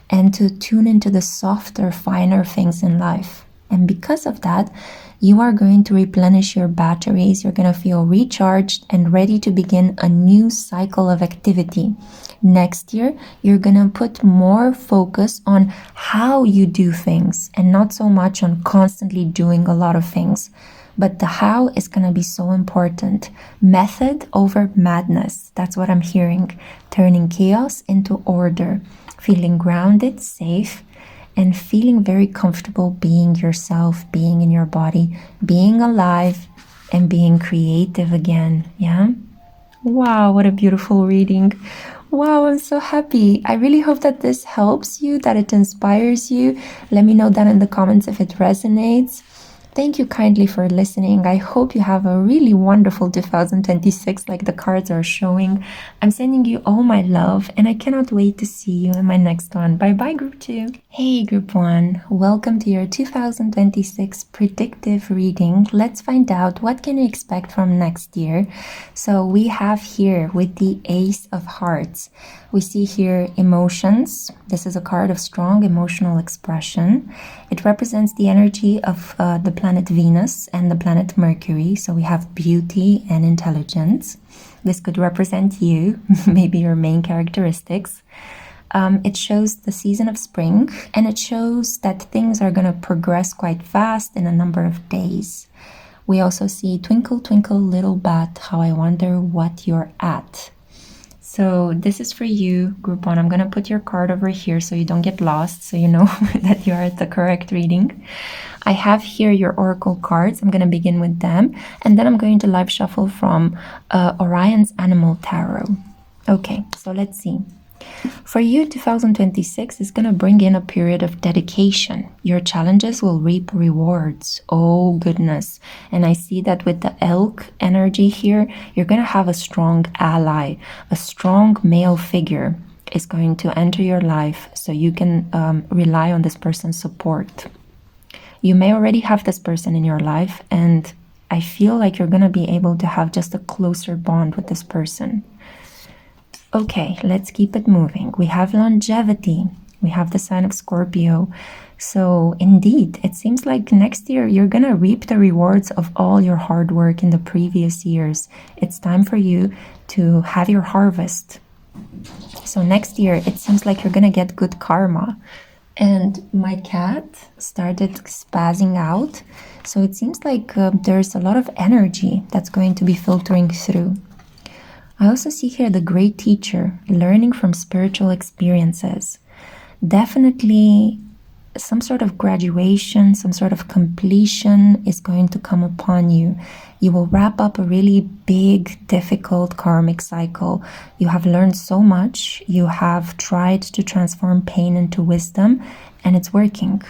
and to tune into the softer, finer things in life. And because of that, you are going to replenish your batteries. You're going to feel recharged and ready to begin a new cycle of activity. Next year, you're going to put more focus on how you do things and not so much on constantly doing a lot of things. But the how is going to be so important. Method over madness. That's what I'm hearing. Turning chaos into order. Feeling grounded, safe, and feeling very comfortable being yourself, being in your body, being alive, and being creative again. Yeah. Wow, what a beautiful reading. Wow, I'm so happy. I really hope that this helps you, that it inspires you. Let me know down in the comments if it resonates. Thank you kindly for listening. I hope you have a really wonderful 2026 like the cards are showing. I'm sending you all my love and I cannot wait to see you in my next one. Bye bye, Group 2. Hey, Group 1. Welcome to your 2026 predictive reading. Let's find out what can you expect from next year. So we have here with the Ace of Hearts. We see here emotions. This is a card of strong emotional expression. It represents the energy of the planet Venus and the planet Mercury. So we have beauty and intelligence. This could represent you, maybe your main characteristics. It shows the season of spring, and it shows that things are going to progress quite fast in a number of days. We also see twinkle, twinkle, little bat, how I wonder what you're at. So this is for you, Group 1. I'm going to put your card over here so you don't get lost, so you know that you are at the correct reading. I have here your oracle cards. I'm going to begin with them, and then I'm going to live shuffle from Orion's Animal Tarot. Okay, so let's see. For you, 2026 is going to bring in a period of dedication. Your challenges will reap rewards. Oh, goodness. And I see that with the elk energy here, you're going to have a strong ally, a strong male figure is going to enter your life so you can rely on this person's support. You may already have this person in your life, and I feel like you're going to be able to have just a closer bond with this person. Okay, let's keep it moving. We have longevity. We have the sign of Scorpio. So indeed, it seems like next year you're going to reap the rewards of all your hard work in the previous years. It's time for you to have your harvest. So next year, it seems like you're going to get good karma. And my cat started spazzing out. So it seems like there's a lot of energy that's going to be filtering through. I also see here the great teacher, learning from spiritual experiences. Definitely some sort of graduation, some sort of completion is going to come upon you. You will wrap up a really big, difficult karmic cycle. You have learned so much. You have tried to transform pain into wisdom, and it's working.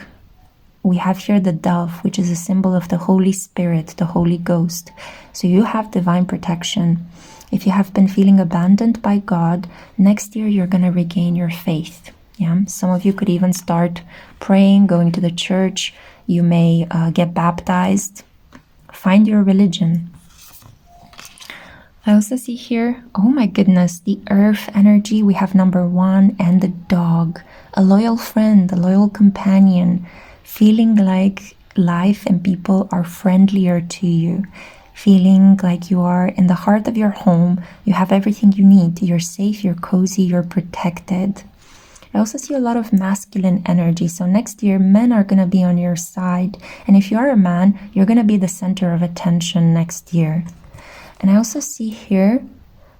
We have here the dove, which is a symbol of the Holy Spirit, the Holy Ghost. So you have divine protection. If you have been feeling abandoned by God, next year you're going to regain your faith. Yeah, some of you could even start praying, going to the church. You may get baptized. Find your religion. I also see here, oh my goodness, the earth energy. We have number 1 and the dog, a loyal friend, a loyal companion, feeling like life and people are friendlier to you. Feeling like you are in the heart of your home, you have everything you need, you're safe, you're cozy, you're protected. I also see a lot of masculine energy, so next year men are going to be on your side, and if you are a man, you're going to be the center of attention next year. And I also see here,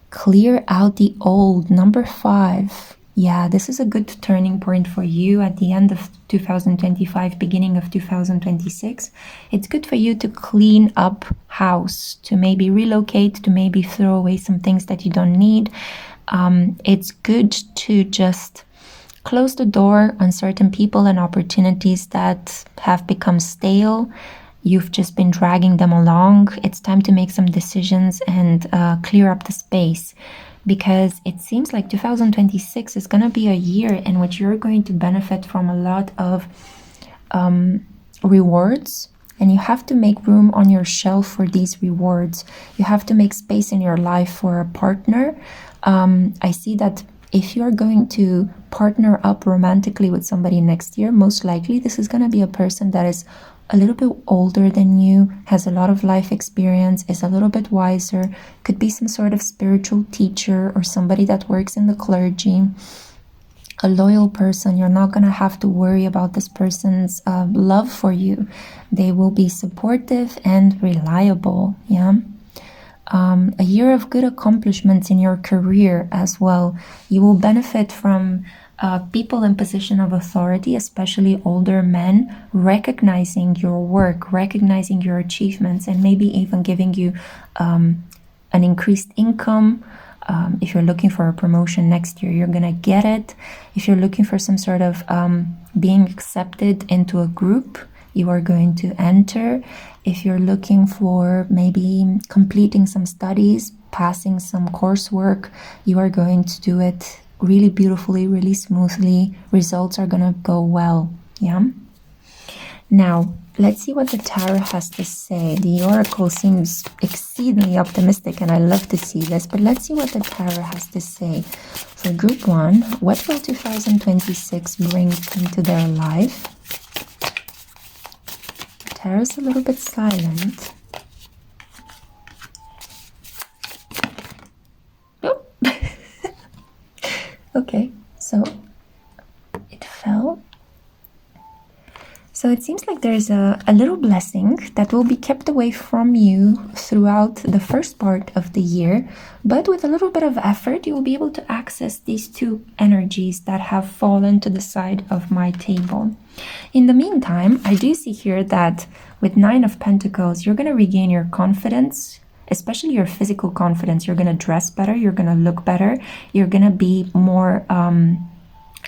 clear out the old, number 5. Yeah, this is a good turning point for you at the end of 2025, beginning of 2026. It's good for you to clean up house, to maybe relocate, to maybe throw away some things that you don't need. It's good to just close the door on certain people and opportunities that have become stale. You've just been dragging them along. It's time to make some decisions and clear up the space. Because it seems like 2026 is going to be a year in which you're going to benefit from a lot of rewards, and you have to make room on your shelf for these rewards. You have to make space in your life for a partner. I see that if you're going to partner up romantically with somebody next year, most likely this is going to be a person that is a little bit older than you, has a lot of life experience, is a little bit wiser, could be some sort of spiritual teacher or somebody that works in the clergy. A loyal person. You're not going to have to worry about this person's love for you. They will be supportive and reliable. Yeah. a year of good accomplishments in your career as well. You will benefit from people in position of authority, especially older men, recognizing your work, recognizing your achievements, and maybe even giving you an increased income. If you're looking for a promotion next year, you're gonna get it. If you're looking for some sort of being accepted into a group, you are going to enter. If you're looking for maybe completing some studies, passing some coursework, you are going to do it really beautifully, really smoothly. Results are gonna go well. Yeah. Now, let's see what the tarot has to say. The oracle seems exceedingly optimistic, and I love to see this, but let's see what the tarot has to say. For group 1, what will 2026 bring into their life? The tarot is a little bit silent. Oh. Okay, so it fell. So it seems like there's a little blessing that will be kept away from you throughout the first part of the year, but with a little bit of effort, you will be able to access these two energies that have fallen to the side of my table. In the meantime, I do see here that with 9 of Pentacles, you're going to regain your confidence, especially your physical confidence. You're going to dress better, you're going to look better, you're going to be more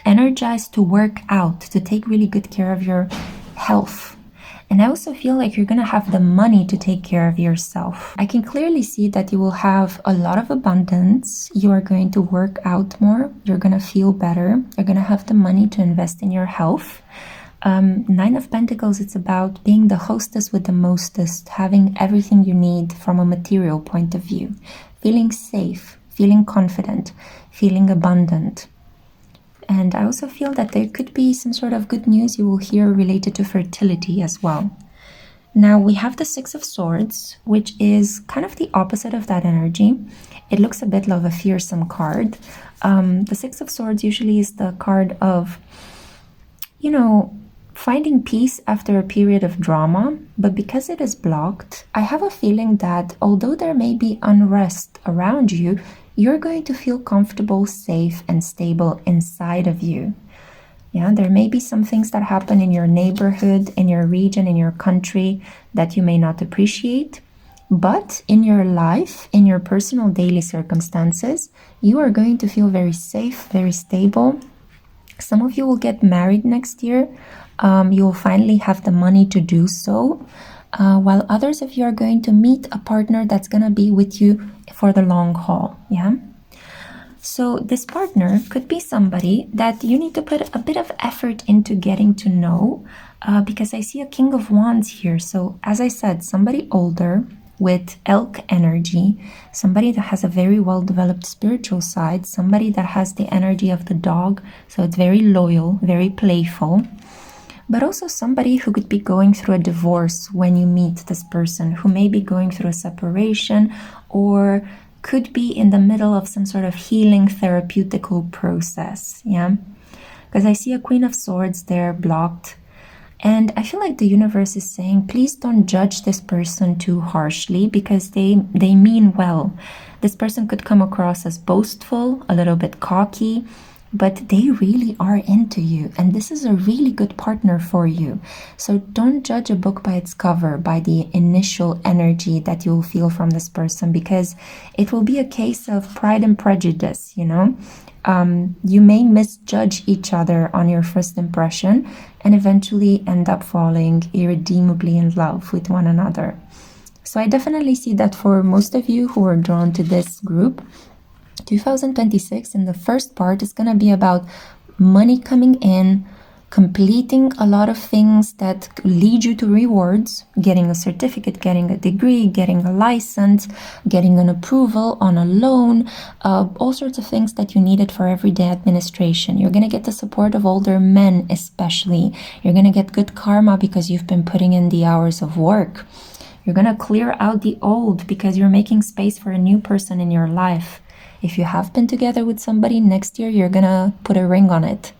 energized to work out, to take really good care of your health. And I also feel like you're going to have the money to take care of yourself. I can clearly see that you will have a lot of abundance. You are going to work out more. You're going to feel better. You're going to have the money to invest in your health. 9 of Pentacles, it's about being the hostess with the mostest, having everything you need from a material point of view, feeling safe, feeling confident, feeling abundant. And I also feel that there could be some sort of good news you will hear related to fertility as well. Now we have the 6 of Swords, which is kind of the opposite of that energy. It looks a bit like a fearsome card. The 6 of Swords usually is the card of, you know, finding peace after a period of drama, but because it is blocked, I have a feeling that although there may be unrest around you, you're going to feel comfortable, safe, and stable inside of you. Yeah, there may be some things that happen in your neighborhood, in your region, in your country that you may not appreciate, but in your life, in your personal daily circumstances, you are going to feel very safe, very stable. Some of you will get married next year. You will finally have the money to do so, while others of you are going to meet a partner that's going to be with you for the long haul. Yeah. So this partner could be somebody that you need to put a bit of effort into getting to know, because I see a King of Wands here. So as I said, somebody older with elk energy, somebody that has a very well-developed spiritual side, somebody that has the energy of the dog, so it's very loyal, very playful, but also somebody who could be going through a divorce when you meet this person, who may be going through a separation or could be in the middle of some sort of healing therapeutical process. Yeah, because I see a Queen of Swords there blocked. And I feel like the universe is saying, please don't judge this person too harshly, because they mean well. This person could come across as boastful, a little bit cocky, but they really are into you. And this is a really good partner for you. So don't judge a book by its cover, by the initial energy that you'll feel from this person, because it will be a case of pride and prejudice, you know? You may misjudge each other on your first impression and eventually end up falling irredeemably in love with one another. So I definitely see that for most of you who are drawn to this group, 2026 in the first part is going to be about money coming in, completing a lot of things that lead you to rewards, getting a certificate, getting a degree, getting a license, getting an approval on a loan, all sorts of things that you needed for everyday administration. You're going to get the support of older men especially. You're going to get good karma because you've been putting in the hours of work. You're going to clear out the old because you're making space for a new person in your life. If you have been together with somebody, next year you're going to put a ring on it.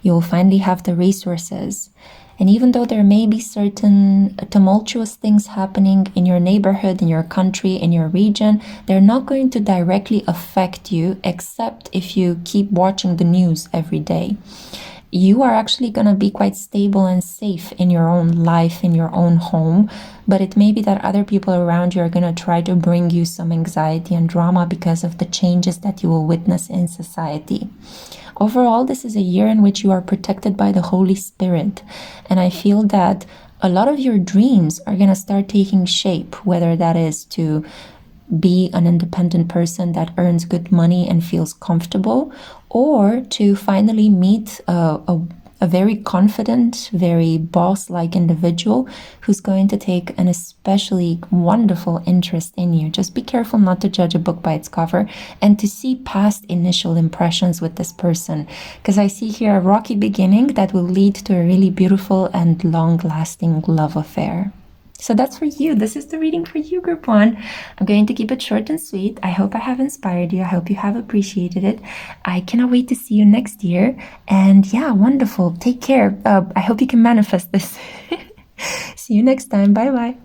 You'll finally have the resources. And even though there may be certain tumultuous things happening in your neighborhood, in your country, in your region, they're not going to directly affect you, except if you keep watching the news every day. You are actually going to be quite stable and safe in your own life, in your own home, but it may be that other people around you are going to try to bring you some anxiety and drama because of the changes that you will witness in society. Overall, this is a year in which you are protected by the Holy Spirit, and I feel that a lot of your dreams are going to start taking shape, whether that is to be an independent person that earns good money and feels comfortable, or to finally meet a very confident, very boss-like individual who's going to take an especially wonderful interest in you. Just be careful not to judge a book by its cover and to see past initial impressions with this person, because I see here a rocky beginning that will lead to a really beautiful and long-lasting love affair. So that's for you. This is the reading for you, Group 1. I'm going to keep it short and sweet. I hope I have inspired you. I hope you have appreciated it. I cannot wait to see you next year. And yeah, wonderful. Take care. I hope you can manifest this. See you next time. Bye-bye.